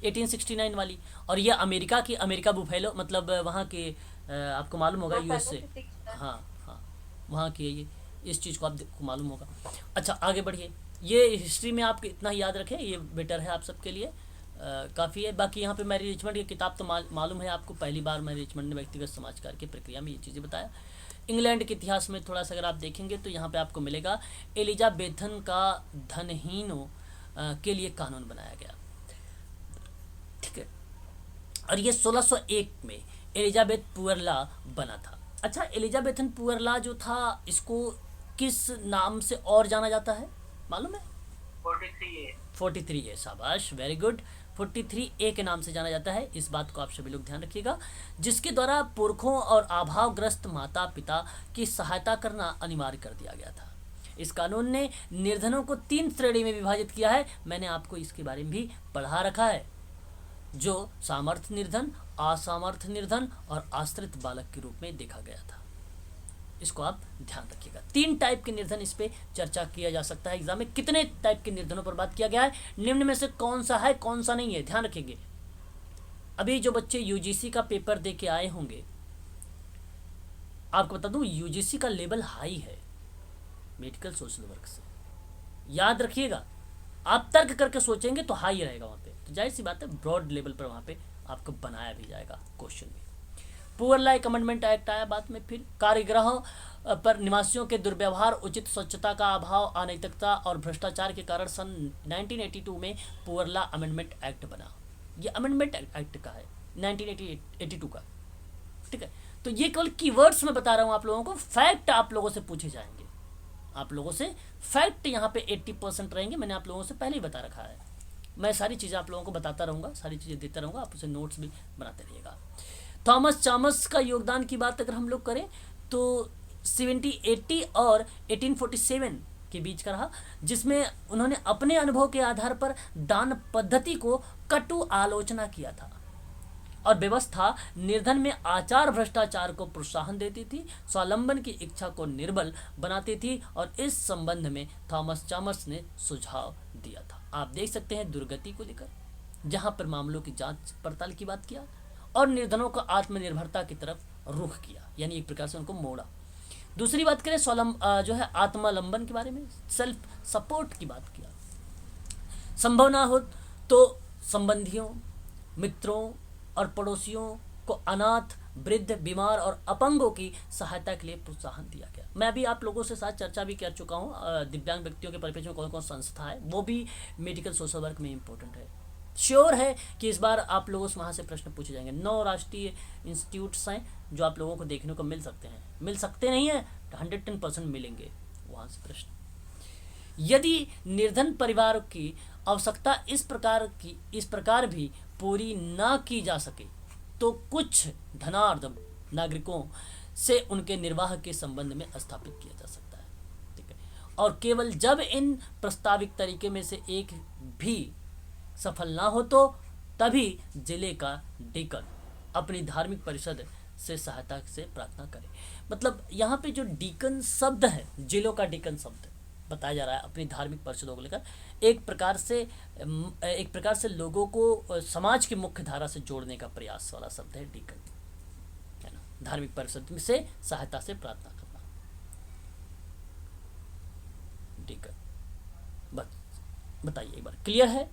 A: 1869 वाली, और ये अमेरिका की, अमेरिका बुफेलो, मतलब वहाँ के, आपको मालूम होगा US से, हाँ हाँ, वहाँ की है ये, इस चीज़ को आपको मालूम होगा। अच्छा आगे बढ़िए, ये हिस्ट्री में आप इतना ही याद रखें, ये बेटर है आप सबके लिए, काफ़ी है। बाकी यहाँ पे मैरी रिचमंड की किताब तो मालूम है आपको, पहली बार मैरी रिचमंड ने व्यक्तिगत समाज कार्य की प्रक्रिया में ये चीज़ें बताया। इंग्लैंड के इतिहास में थोड़ा सा अगर आप देखेंगे तो यहाँ पे आपको मिलेगा एलिजाबेथन का धनहीनों के लिए कानून बनाया गया, ठीक है। और ये 1601 में एलिजाबेथ पुअर लॉ बना था। अच्छा, एलिजाबेथन पुअर लॉ जो था, इसको किस नाम से और जाना जाता है मालूम है?
D: 43A।
A: 43A, शाबाश, वेरी गुड। 43A के नाम से जाना जाता है, इस बात को आप सभी लोग ध्यान रखिएगा, जिसके द्वारा पुरखों और अभावग्रस्त माता पिता की सहायता करना अनिवार्य कर दिया गया था। इस कानून ने निर्धनों को 3 श्रेणी में विभाजित किया है, मैंने आपको इसके बारे में भी पढ़ा रखा है, जो सामर्थ्य निर्धन, असामर्थ्य निर्धन और आश्रित बालक के रूप में देखा गया था। इसको आप ध्यान रखिएगा। 3 टाइप के निर्धन, इस पे चर्चा किया जा सकता है एग्जाम में। कितने टाइप के निर्धनों पर बात किया गया है, निम्न में से कौन सा है कौन सा नहीं है, ध्यान रखेंगे। अभी जो बच्चे UGC का पेपर दे के आए होंगे, आपको बता दूं UGC का लेवल हाई है मेडिकल सोशल वर्क से, याद रखिएगा। आप तर्क करके सोचेंगे तो हाई रहेगा वहाँ पे, तो जाहिर सी बात है ब्रॉड लेवल पर वहाँ पे आपको बनाया भी जाएगा क्वेश्चन में। पुअर लॉ अमेंडमेंट एक्ट आया बाद में, फिर कारागृह पर निवासियों के दुर्व्यवहार, उचित स्वच्छता का अभाव, अनैतिकता और भ्रष्टाचार के कारण सन 1982 में पुअर लॉ अमेंडमेंट एक्ट बना। ये अमेंडमेंट एक्ट का है 1982 का, ठीक है। तो ये केवल कीवर्ड्स में बता रहा हूँ आप लोगों को, फैक्ट आप लोगों से पूछे जाएंगे, आप लोगों से फैक्ट यहाँ पे 80% रहेंगे, मैंने आप लोगों से पहले ही बता रखा है। मैं सारी चीज़ें आप लोगों को बताता रहूँगा, सारी चीज़ें देता रहूँगा, आप उसे नोट्स भी बनाते रहिएगा। थॉमस चामस का योगदान की बात अगर हम लोग करें तो 1780 और 1847 के बीच का रहा, जिसमें उन्होंने अपने अनुभव के आधार पर दान पद्धति को कटु आलोचना किया था, और व्यवस्था निर्धन में आचार भ्रष्टाचार को प्रोत्साहन देती थी, स्वावलंबन की इच्छा को निर्बल बनाती थी, और इस संबंध में थॉमस चामस ने सुझाव दिया था। आप देख सकते हैं दुर्गति को लेकर, जहां पर मामलों की जांच पड़ताल की बात किया और निर्धनों को आत्मनिर्भरता की तरफ रुख किया, यानी एक प्रकार से उनको मोड़ा। दूसरी बात करें जो है आत्मालंबन के बारे में, सेल्फ सपोर्ट की बात किया। संभव ना हो तो संबंधियों, मित्रों और पड़ोसियों को अनाथ वृद्ध, बीमार और अपंगों की सहायता के लिए प्रोत्साहन दिया गया। मैं भी आप लोगों से साथ चर्चा भी कर चुका हूँ, दिव्यांग व्यक्तियों के परिप्रेक्ष्य में कौन कौन संस्था है, वो भी मेडिकल सोशल वर्क में इम्पोर्टेंट है। श्योर है कि इस बार आप लोगों से वहाँ से प्रश्न पूछे जाएंगे। 9 राष्ट्रीय इंस्टीट्यूट्स हैं जो आप लोगों को देखने को मिल सकते नहीं हैं, 110% मिलेंगे वहाँ से प्रश्न। यदि निर्धन परिवार की आवश्यकता इस प्रकार भी पूरी ना की जा सके तो कुछ धनार्थ नागरिकों से उनके निर्वाह के संबंध में स्थापित किया जा सकता है। ठीक है, और केवल जब इन प्रस्तावित तरीके में से एक भी सफल ना हो तो तभी जिले का डीकन अपनी धार्मिक परिषद से सहायता से प्रार्थना करे। मतलब यहाँ पे जो डीकन शब्द है, जिलों का डीकन शब्द बताया जा रहा है अपनी धार्मिक परिषदों को लेकर, एक प्रकार से लोगों को समाज की मुख्य धारा से जोड़ने का प्रयास वाला शब्द है डीकन, है ना। धार्मिक परिषद से सहायता से प्रार्थना करना, डीकन। बस बताइए एक बार, क्लियर है?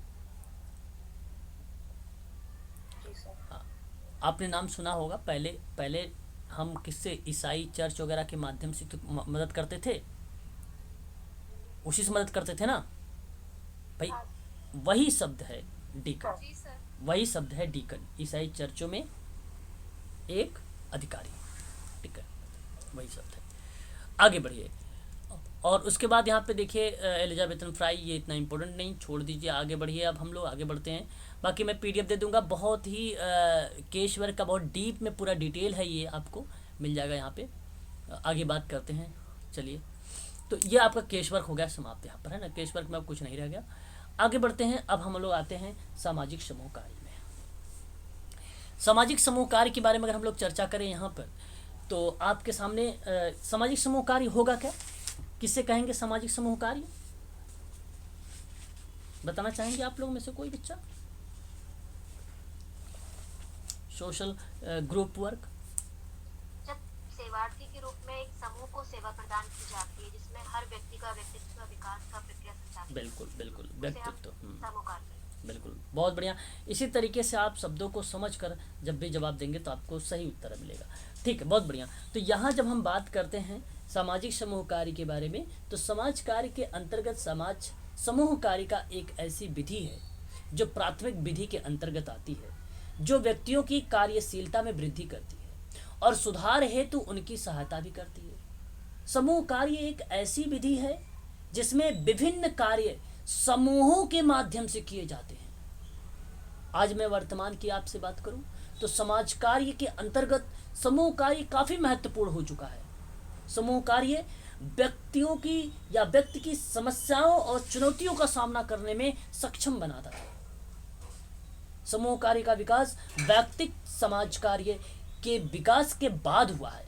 A: आपने नाम सुना होगा, पहले हम किससे, ईसाई चर्च वगैरह के माध्यम से तो मदद करते थे, उसी से मदद करते थे ना भाई। वही शब्द है डीकन,
B: जी सर।
A: वही शब्द है डीकन, ईसाई चर्चों में एक अधिकारी, ठीक है, वही शब्द है। आगे बढ़िए। और उसके बाद यहाँ पे देखिए एलिजाबेथन फ्राई, ये इतना इम्पोर्टेंट नहीं, छोड़ दीजिए, आगे बढ़िए। अब हम लोग आगे बढ़ते हैं। बाकी मैं पीडीएफ दे दूंगा, बहुत ही केश वर्क का बहुत डीप में पूरा डिटेल है, ये आपको मिल जाएगा यहाँ पे। आगे बात करते हैं, चलिए। तो ये आपका केश वर्क हो गया समाप्त यहाँ पर, है ना। केश वर्क में अब कुछ नहीं रह गया। आगे बढ़ते हैं। अब हम लोग आते हैं सामाजिक समूह कार्य में। सामाजिक समूह कार्य के बारे में अगर हम लोग चर्चा करें यहाँ पर, तो आपके सामने सामाजिक समूह कार्य होगा क्या? किससे कहेंगे सामाजिक समूह कार्य? बताना चाहेंगे आप लोग में से कोई बच्चा? सोशल ग्रुप वर्क,
B: जब सेवार्थी के रूप में एक समूह को सेवा प्रदान की जाती है जिसमें हर व्यक्ति का व्यक्तित्व विकास का प्रक्रिया संचालित,
A: बिल्कुल बिल्कुल, व्यक्तित्व,
B: समूह कार्य।
A: बिल्कुल, बहुत बढ़िया। इसी तरीके से आप शब्दों को समझकर जब भी जवाब देंगे तो आपको सही उत्तर मिलेगा। ठीक है, बहुत बढ़िया। तो यहाँ जब हम बात करते हैं सामाजिक समूह कार्य के बारे में, तो समाज कार्य के अंतर्गत समाज समूह कार्य का एक ऐसी विधि है जो प्राथमिक विधि के अंतर्गत आती है, जो व्यक्तियों की कार्यशीलता में वृद्धि करती है और सुधार हेतु उनकी सहायता भी करती है। समूह कार्य एक ऐसी विधि है जिसमें विभिन्न कार्य समूहों के माध्यम से किए जाते हैं। आज मैं वर्तमान की आपसे बात करूं तो समाज कार्य के अंतर्गत समूह कार्य काफी महत्वपूर्ण हो चुका है। समूह कार्य व्यक्तियों की या व्यक्ति की समस्याओं और चुनौतियों का सामना करने में सक्षम बनाता है। समूह कार्य का विकास व्यक्तिक समाज कार्य के विकास के बाद हुआ है।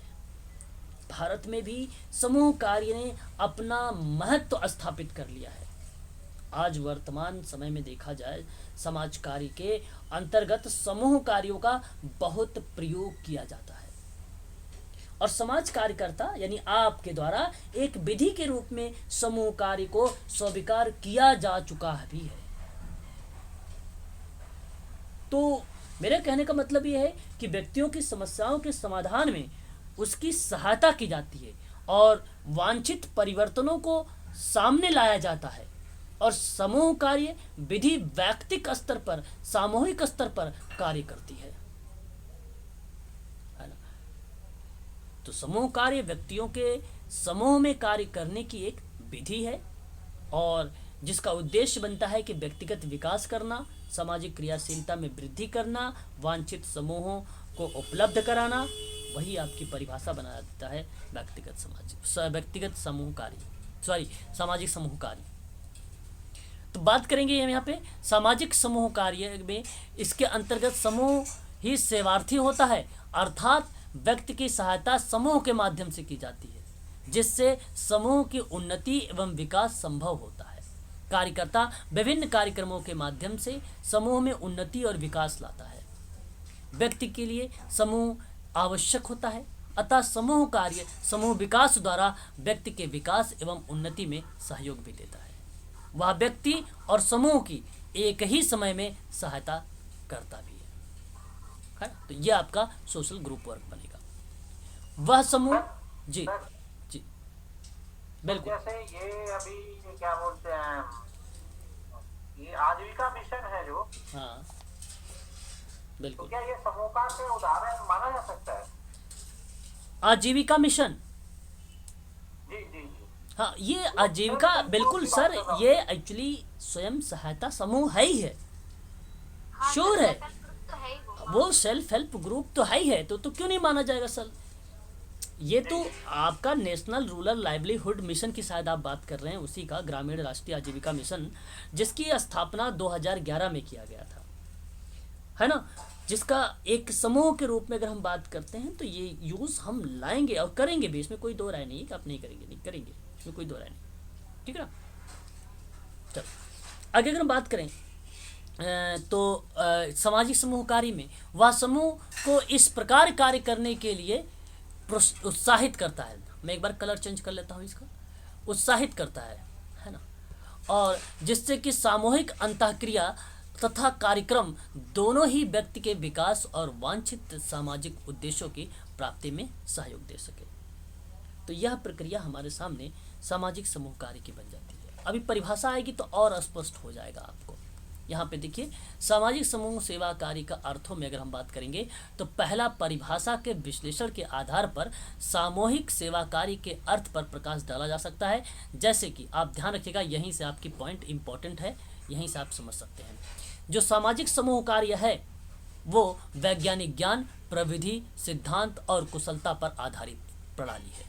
A: भारत में भी समूह कार्य ने अपना महत्व स्थापित कर लिया है। आज वर्तमान समय में देखा जाए, समाज कार्य के अंतर्गत समूह कार्यों का बहुत प्रयोग किया जाता है और समाज कार्यकर्ता यानी आपके द्वारा एक विधि के रूप में समूह कार्य को स्वीकार किया जा चुका भी है। तो मेरे कहने का मतलब यह है कि व्यक्तियों की समस्याओं के समाधान में उसकी सहायता की जाती है और वांछित परिवर्तनों को सामने लाया जाता है और समूह कार्य विधि व्यक्तिक स्तर पर, सामूहिक स्तर पर कार्य करती है ना। तो समूह कार्य व्यक्तियों के समूह में कार्य करने की एक विधि है और जिसका उद्देश्य बनता है कि व्यक्तिगत विकास करना, सामाजिक क्रियाशीलता में वृद्धि करना, वांछित समूहों को उपलब्ध कराना। वही आपकी परिभाषा बना देता है व्यक्तिगत समूह कार्य, सामाजिक समूह कार्य। तो बात करेंगे हम यहाँ पे सामाजिक समूह कार्य में। इसके अंतर्गत समूह ही सेवार्थी होता है, अर्थात व्यक्ति की सहायता समूह के माध्यम से की जाती है, जिससे समूह की उन्नति एवं विकास संभव होता है। कार्यकर्ता विभिन्न कार्यक्रमों के माध्यम से समूह में उन्नति और विकास लाता है। व्यक्ति के लिए समूह आवश्यक होता है, अतः समूह कार्य समूह विकास द्वारा व्यक्ति के विकास एवं उन्नति में सहयोग भी देता है। वह व्यक्ति और समूह की एक ही समय में सहायता करता भी है। है। तो ये आपका सोशल ग्रुप वर्क बनेगा। वह समूह जी
F: सर,
A: जी
F: तो
A: बिल्कुल।
F: जैसे ये अभी क्या बोलते हैं, ये आजीविका मिशन है जो,
A: हाँ
F: तो
A: बिल्कुल।
F: क्या ये समूह का से उदाहरण माना जा सकता है?
A: आजीविका मिशन,
F: जी जी जी।
A: हाँ ये आजीविका
F: self-help
A: बिल्कुल
F: group की
A: सर,
F: बात कर रहा हूँ।
A: ये एक्चुअली स्वयं सहायता समूह है ही है,
B: हाँ
A: श्योर
B: सर,
A: है।
B: सेल्फ हेल्प ग्रुप तो है ही
A: वो सेल्फ हेल्प ग्रुप तो है ही है, तो क्यों नहीं माना जाएगा सर। ये तो आपका नेशनल रूरल लाइवलीहुड मिशन की शायद आप बात कर रहे हैं, उसी का ग्रामीण राष्ट्रीय आजीविका मिशन, जिसकी स्थापना 2011 में किया गया था, है ना। जिसका एक समूह के रूप में अगर हम बात करते हैं तो ये यूज़ हम लाएंगे और करेंगे भी, इसमें कोई दो राय नहीं है कि आप नहीं करेंगे, नहीं करेंगे, इसमें कोई दो राय नहीं, ठीक है ना। चलो आगे अगर हम बात करें तो सामाजिक समूह कार्य में वह समूह को इस प्रकार कार्य करने के लिए उत्साहित करता है। मैं एक बार कलर चेंज कर लेता हूँ इसका, उत्साहित करता है ना। और जिससे कि सामूहिक अंतःक्रिया तथा कार्यक्रम दोनों ही व्यक्ति के विकास और वांछित सामाजिक उद्देश्यों की प्राप्ति में सहयोग दे सके। तो यह प्रक्रिया हमारे सामने सामाजिक समूह कार्य की बन जाती है। अभी परिभाषा आएगी तो और स्पष्ट हो जाएगा आपको। यहाँ पे देखिए, सामाजिक समूह सेवा कार्य का अर्थों में अगर हम बात करेंगे तो पहला, परिभाषा के विश्लेषण के आधार पर सामूहिक सेवा कार्य के अर्थ पर प्रकाश डाला जा सकता है। जैसे कि आप ध्यान रखिएगा, यहीं से आपकी पॉइंट इंपॉर्टेंट है, यहीं से आप समझ सकते हैं। जो सामाजिक समूह कार्य है वो वैज्ञानिक ज्ञान, प्रविधि, सिद्धांत और कुशलता पर आधारित प्रणाली है।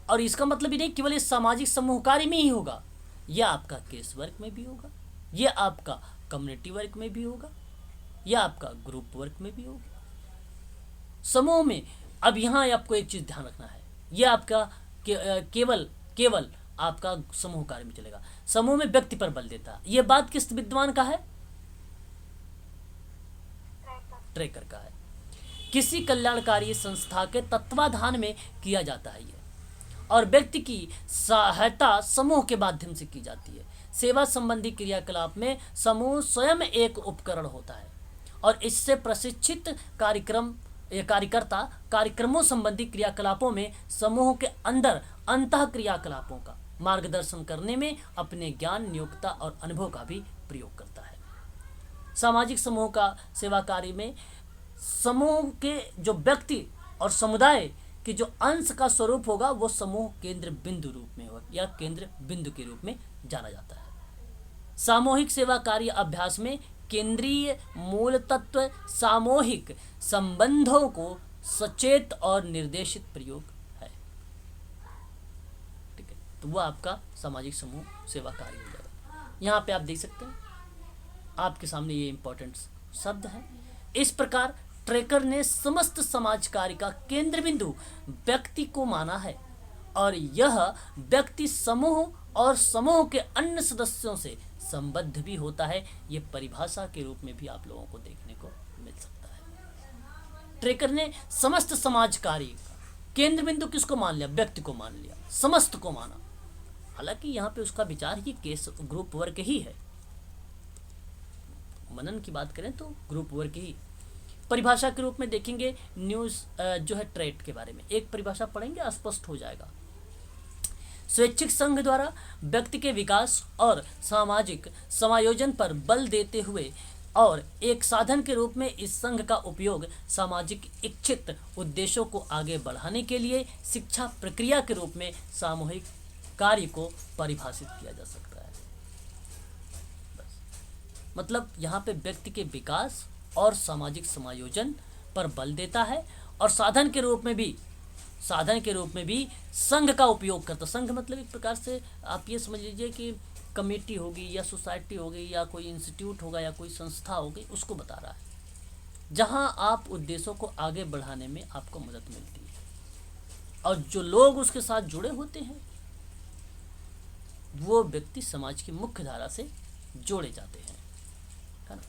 A: और इसका मतलब ही नहीं केवल इस सामाजिक समूह कार्य में ही होगा, यह आपका केस वर्क में भी होगा, यह आपका कम्युनिटी वर्क में भी होगा, यह आपका ग्रुप वर्क में भी होगा, समूह में। अब यहाँ आपको एक चीज ध्यान रखना है, यह आपका केवल आपका समूह कार्य में चलेगा। समूह में व्यक्ति पर बल देता है, यह बात किस विद्वान का है? ट्रेकर का है। किसी कल्याणकारी संस्था के तत्वाधान में किया जाता है ये, और व्यक्ति की सहायता समूह के माध्यम से की जाती है। सेवा संबंधी क्रियाकलाप में समूह स्वयं एक उपकरण होता है और इससे प्रशिक्षित कार्यकर्ता कार्यक्रमों संबंधी क्रियाकलापों में समूह के अंदर अंतः क्रियाकलापों का मार्गदर्शन करने में अपने ज्ञान, नियोक्ता और अनुभव का भी प्रयोग करता है। सामाजिक समूह का सेवा कार्य में समूह के जो व्यक्ति और समुदाय के जो अंश का स्वरूप होगा वो समूह केंद्र बिंदु रूप में होगा या केंद्र बिंदु के रूप में जाना जाता है। सामूहिक सेवा कार्य अभ्यास में केंद्रीय मूल तत्व सामूहिक संबंधों को सचेत और निर्देशित प्रयोग है। ठीक है, तो वह आपका सामाजिक समूह सेवा कार्य हो जाएगा। यहाँ पे आप देख सकते हैं, आपके सामने ये इंपॉर्टेंट शब्द है। इस प्रकार ट्रेकर ने समस्त समाज कार्य का केंद्र बिंदु व्यक्ति को माना है और यह व्यक्ति समूह और समूह के अन्य सदस्यों से संबद्ध भी होता है। ये परिभाषा के रूप में भी आप लोगों को देखने को मिल सकता है। ट्रेकर ने समस्त समाज कार्य का केंद्र बिंदु किसको मान लिया? व्यक्ति को मान लिया, समस्त को माना। हालांकि यहाँ पे उसका विचार ही केस ग्रुप वर्क ही है, मनन की बात करें तो ग्रुप वर्क ही। परिभाषा के रूप में देखेंगे न्यूज जो है ट्रेड के बारे में एक परिभाषा पढ़ेंगे, स्पष्ट हो जाएगा। स्वैच्छिक संघ द्वारा व्यक्ति के विकास और सामाजिक समायोजन पर बल देते हुए और एक साधन के रूप में इस संघ का उपयोग सामाजिक इच्छित उद्देश्यों को आगे बढ़ाने के लिए शिक्षा प्रक्रिया के रूप में सामूहिक कार्य को परिभाषित किया जा सकता है। बस मतलब यहाँ पे व्यक्ति के विकास और सामाजिक समायोजन पर बल देता है और साधन के रूप में भी संघ का उपयोग करता। संघ मतलब एक प्रकार से आप ये समझ लीजिए कि कमेटी होगी या सोसाइटी होगी या कोई इंस्टीट्यूट होगा या कोई संस्था होगी, उसको बता रहा है, जहां आप उद्देश्यों को आगे बढ़ाने में आपको मदद मिलती है और जो लोग उसके साथ जुड़े होते हैं वो व्यक्ति समाज की मुख्य धारा से जोड़े जाते हैं, है ना।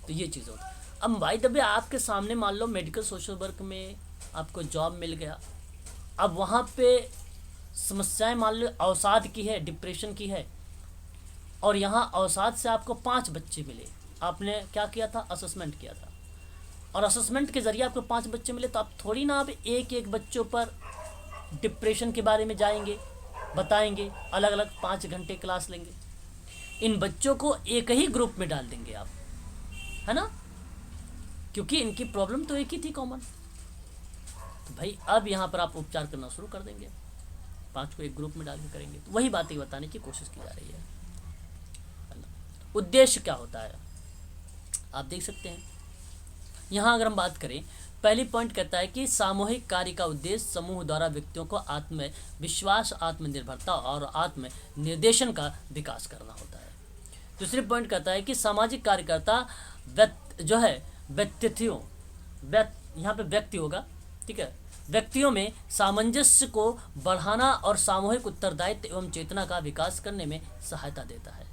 A: तो ये चीज़ होती है। अब भाई दबे आपके सामने मान लो मेडिकल सोशल वर्क में आपको जॉब मिल गया, अब वहाँ पे समस्याएं मान लो अवसाद की है, डिप्रेशन की है, और यहाँ अवसाद से आपको 5 बच्चे मिले, आपने क्या किया था? असेसमेंट किया था। और असेसमेंट के ज़रिए आपको 5 बच्चे मिले तो आप थोड़ी ना आप एक एक बच्चों पर डिप्रेशन के बारे में जाएंगे, बताएंगे, अलग अलग 5 घंटे क्लास लेंगे। इन बच्चों को एक ही ग्रुप में डाल देंगे आप, है ना, क्योंकि इनकी प्रॉब्लम तो एक ही थी कॉमन। तो भाई अब यहाँ पर आप उपचार करना शुरू कर देंगे, 5 को एक ग्रुप में डाल के करेंगे। तो वही बातें बताने की कोशिश की जा रही है ना। उद्देश्य क्या होता है आप देख सकते हैं यहाँ। अगर हम बात करें, पहली पॉइंट कहता है कि सामूहिक कार्य का उद्देश्य समूह द्वारा व्यक्तियों को आत्मविश्वास, आत्मनिर्भरता और आत्म निर्देशन का विकास करना होता है। दूसरी पॉइंट कहता है कि सामाजिक कार्यकर्ता जो है यहाँ पे व्यक्ति होगा, ठीक है, व्यक्तियों में सामंजस्य को बढ़ाना और सामूहिक उत्तरदायित्व एवं चेतना का विकास करने में सहायता देता है।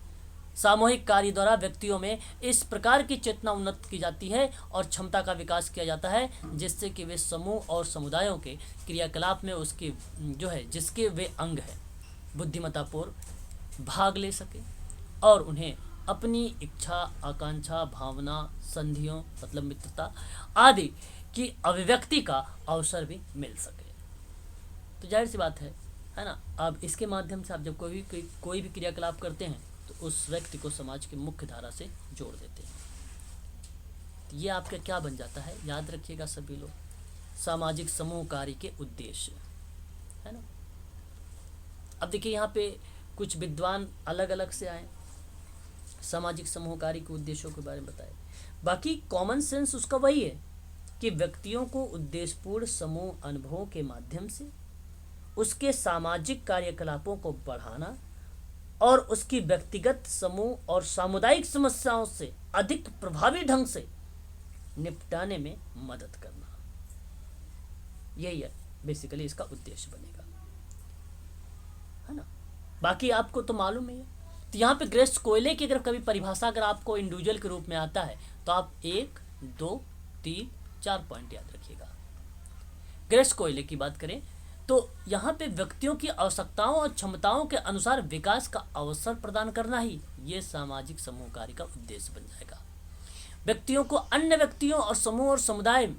A: सामूहिक कार्य द्वारा व्यक्तियों में इस प्रकार की चेतना उन्नत की जाती है और क्षमता का विकास किया जाता है जिससे कि वे समूह और समुदायों के क्रियाकलाप में उसके जो है जिसके वे अंग हैं बुद्धिमत्तापूर्व भाग ले सके और उन्हें अपनी इच्छा, आकांक्षा, भावना, संधियों मतलब मित्रता आदि की अभिव्यक्ति का अवसर भी मिल सके। तो जाहिर सी बात है ना। अब इसके माध्यम से आप जब कोई भी क्रियाकलाप करते हैं तो उस व्यक्ति को समाज की मुख्य धारा से जोड़ देते हैं। तो ये आपका क्या बन जाता है, याद रखिएगा सभी लोग, सामाजिक समूह कार्य के उद्देश्य, है ना। अब देखिए यहाँ पे कुछ विद्वान अलग अलग से आए, सामाजिक समूह कार्य के उद्देश्यों के बारे में बताए। बाकी कॉमन सेंस उसका वही है कि व्यक्तियों को उद्देश्यपूर्ण समूह अनुभवों के माध्यम से उसके सामाजिक कार्यकलापों को बढ़ाना और उसकी व्यक्तिगत, समूह और सामुदायिक समस्याओं से अधिक प्रभावी ढंग से निपटाने में मदद करना, यही है बेसिकली इसका उद्देश्य बनेगा, है ना। बाकी आपको तो मालूम ही है। तो यहाँ पे ग्रेस कोयले की अगर कभी परिभाषा अगर आपको इंडिविजुअल के रूप में आता है तो आप 1, 2, 3, 4 पॉइंट याद रखिएगा। ग्रेस कोयले की बात करें तो यहाँ पे व्यक्तियों की आवश्यकताओं और क्षमताओं के अनुसार विकास का अवसर प्रदान करना ही ये सामाजिक समूह कार्य का उद्देश्य बन जाएगा। व्यक्तियों को अन्य व्यक्तियों और समूह और समुदाय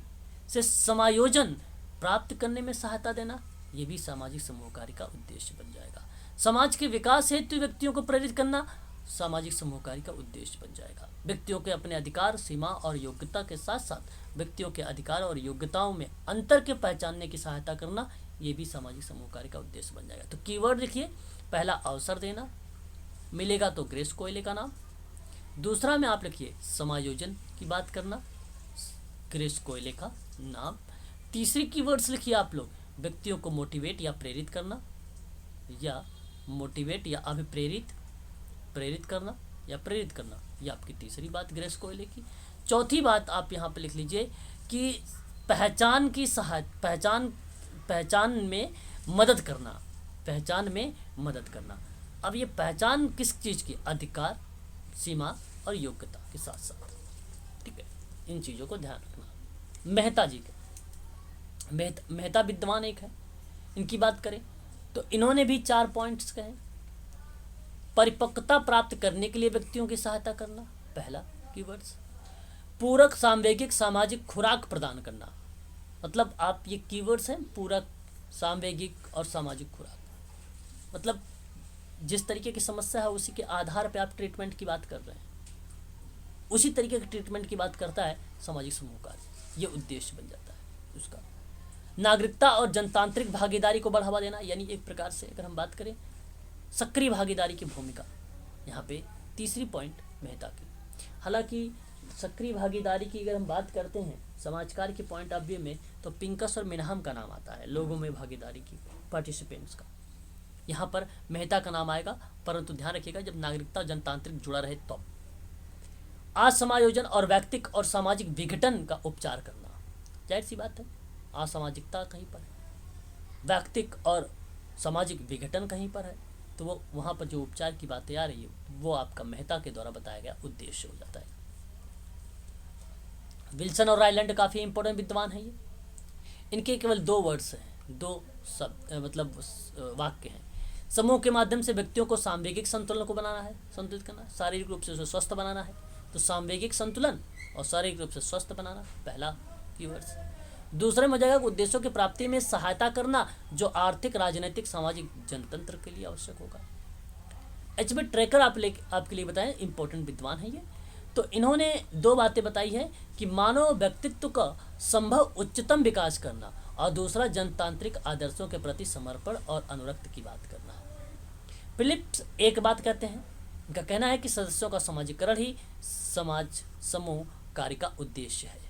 A: से समायोजन प्राप्त करने में सहायता देना, ये भी सामाजिक समूह कार्य का उद्देश्य बन जाएगा। समाज के विकास हेतु व्यक्तियों को प्रेरित करना सामाजिक समूह कार्य का उद्देश्य बन जाएगा। व्यक्तियों के अपने अधिकार, सीमा और योग्यता के साथ साथ व्यक्तियों के अधिकार और योग्यताओं में अंतर के पहचानने की सहायता करना, ये भी सामाजिक समूह कार्य का उद्देश्य बन जाएगा। तो कीवर्ड लिखिए, पहला अवसर देना मिलेगा तो ग्रेस कोयले का नाम। दूसरा में आप लिखिए समायोजन की बात करना, ग्रेस कोयले का नाम। तीसरी कीवर्ड्स लिखिए आप लोग, व्यक्तियों को मोटिवेट या प्रेरित करना, या मोटिवेट या अभिप्रेरित, प्रेरित करना या प्रेरित करना, ये आपकी तीसरी बात ग्रेस कोयले की। चौथी बात आप यहाँ पे लिख लीजिए कि पहचान में मदद करना, पहचान में मदद करना। अब ये पहचान किस चीज़ की, अधिकार, सीमा और योग्यता के साथ साथ, ठीक है, इन चीज़ों को ध्यान रखना। मेहता जी के मेहता विद्वान एक है, इनकी बात करें तो इन्होंने भी 4 पॉइंट्स कहे। परिपक्वता प्राप्त करने के लिए व्यक्तियों की सहायता करना, पहला कीवर्ड्स। पूरक सामवेगिक सामाजिक खुराक प्रदान करना, मतलब आप ये कीवर्ड्स हैं, पूरक, सामवेगिक और सामाजिक खुराक, मतलब जिस तरीके की समस्या है उसी के आधार पर आप ट्रीटमेंट की बात कर रहे हैं, उसी तरीके के ट्रीटमेंट की बात करता है सामाजिक समूह कार्य, ये उद्देश्य बन जाता है उसका। नागरिकता और जनतांत्रिक भागीदारी को बढ़ावा देना, यानी एक प्रकार से अगर हम बात करें सक्रिय भागीदारी की भूमिका, यहाँ पे तीसरी पॉइंट मेहता की। हालांकि सक्रिय भागीदारी की अगर हम बात करते हैं समाज कार्य के पॉइंट ऑफ व्यू में तो पिंकस और मिनहम का नाम आता है, लोगों में भागीदारी की, पार्टिसिपेंट्स का। यहाँ पर मेहता का नाम आएगा, परंतु ध्यान रखिएगा जब नागरिकता और जनतांत्रिक जुड़ा रहे तो। असमायोजन और व्यक्तिक और सामाजिक विघटन का उपचार करना, जाहिर सी बात है असामाजिकता कहीं पर है, व्यक्तिक और सामाजिक विघटन कहीं पर है, तो वो वहाँ पर जो उपचार की बातें आ रही है वो आपका मेहता के द्वारा बताया गया उद्देश्य हो जाता है। विल्सन और रायलैंड काफ़ी इंपॉर्टेंट विद्वान है ये, इनके केवल 2 वर्ड्स हैं, 2 शब्द मतलब वाक्य हैं। समूह के माध्यम से व्यक्तियों को सामवेगिक संतुलन को बनाना है, संतुलित करना, शारीरिक रूप से उसे स्वस्थ बनाना है। तो सामवेगिक संतुलन और शारीरिक रूप से स्वस्थ बनाना, पहला कीवर्ड्स। दूसरे में हो जाएगा उद्देश्यों की प्राप्ति में सहायता करना, जो आर्थिक, राजनीतिक, सामाजिक जनतंत्र के लिए आवश्यक होगा। एचबी ट्रैकर आपके लिए बताएं, इंपॉर्टेंट विद्वान है ये। तो इन्होंने दो बातें बताई है कि मानव व्यक्तित्व का संभव उच्चतम विकास करना, और दूसरा जनतांत्रिक आदर्शों के प्रति समर्पण और अनुरक्त की बात करना। फिलिप्स एक बात कहते हैं, उनका कहना है कि सदस्यों का समाजीकरण ही समाज समूह कार्य का उद्देश्य है।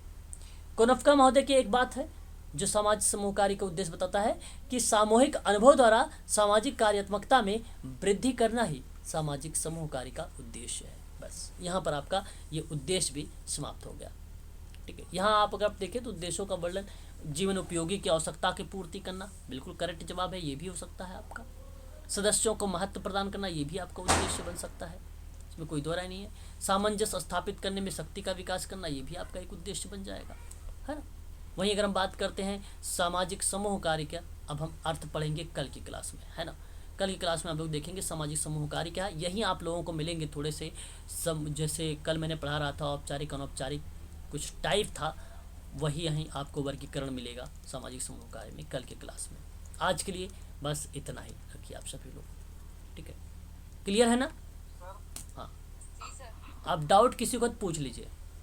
A: कोनफ्का महोदय की एक बात है जो समाज समूह कार्य का उद्देश्य बताता है कि सामूहिक अनुभव द्वारा सामाजिक कार्यात्मकता में वृद्धि करना ही सामाजिक समूह कार्य का उद्देश्य है। बस यहाँ पर आपका ये उद्देश्य भी समाप्त हो गया। ठीक है, यहाँ आप अगर देखें तो उद्देश्यों का वर्णन, जीवन उपयोगी की आवश्यकता की पूर्ति करना, बिल्कुल करेक्ट जवाब है, ये भी हो सकता है आपका। सदस्यों को महत्व प्रदान करना, ये भी आपका उद्देश्य बन सकता है, इसमें कोई दो राय नहीं है। सामंजस्य स्थापित करने में शक्ति का विकास करना, ये भी आपका एक उद्देश्य बन जाएगा, है ना। वहीं अगर हम बात करते हैं सामाजिक समूह कार्य का, अब हम अर्थ पढ़ेंगे कल की क्लास में, है ना। कल की क्लास में हम लोग देखेंगे सामाजिक समूह कार्य क्या है। यहीं आप लोगों को मिलेंगे थोड़े से जैसे कल मैंने पढ़ा रहा था औपचारिक अनौपचारिक कुछ टाइप था, वही यहीं आपको वर्गीकरण मिलेगा सामाजिक समूह कार्य में कल की क्लास में। आज के लिए बस इतना ही रखिए आप सभी लोग, ठीक है। क्लियर है ना? हाँ, आप डाउट किसी को पूछ लीजिए।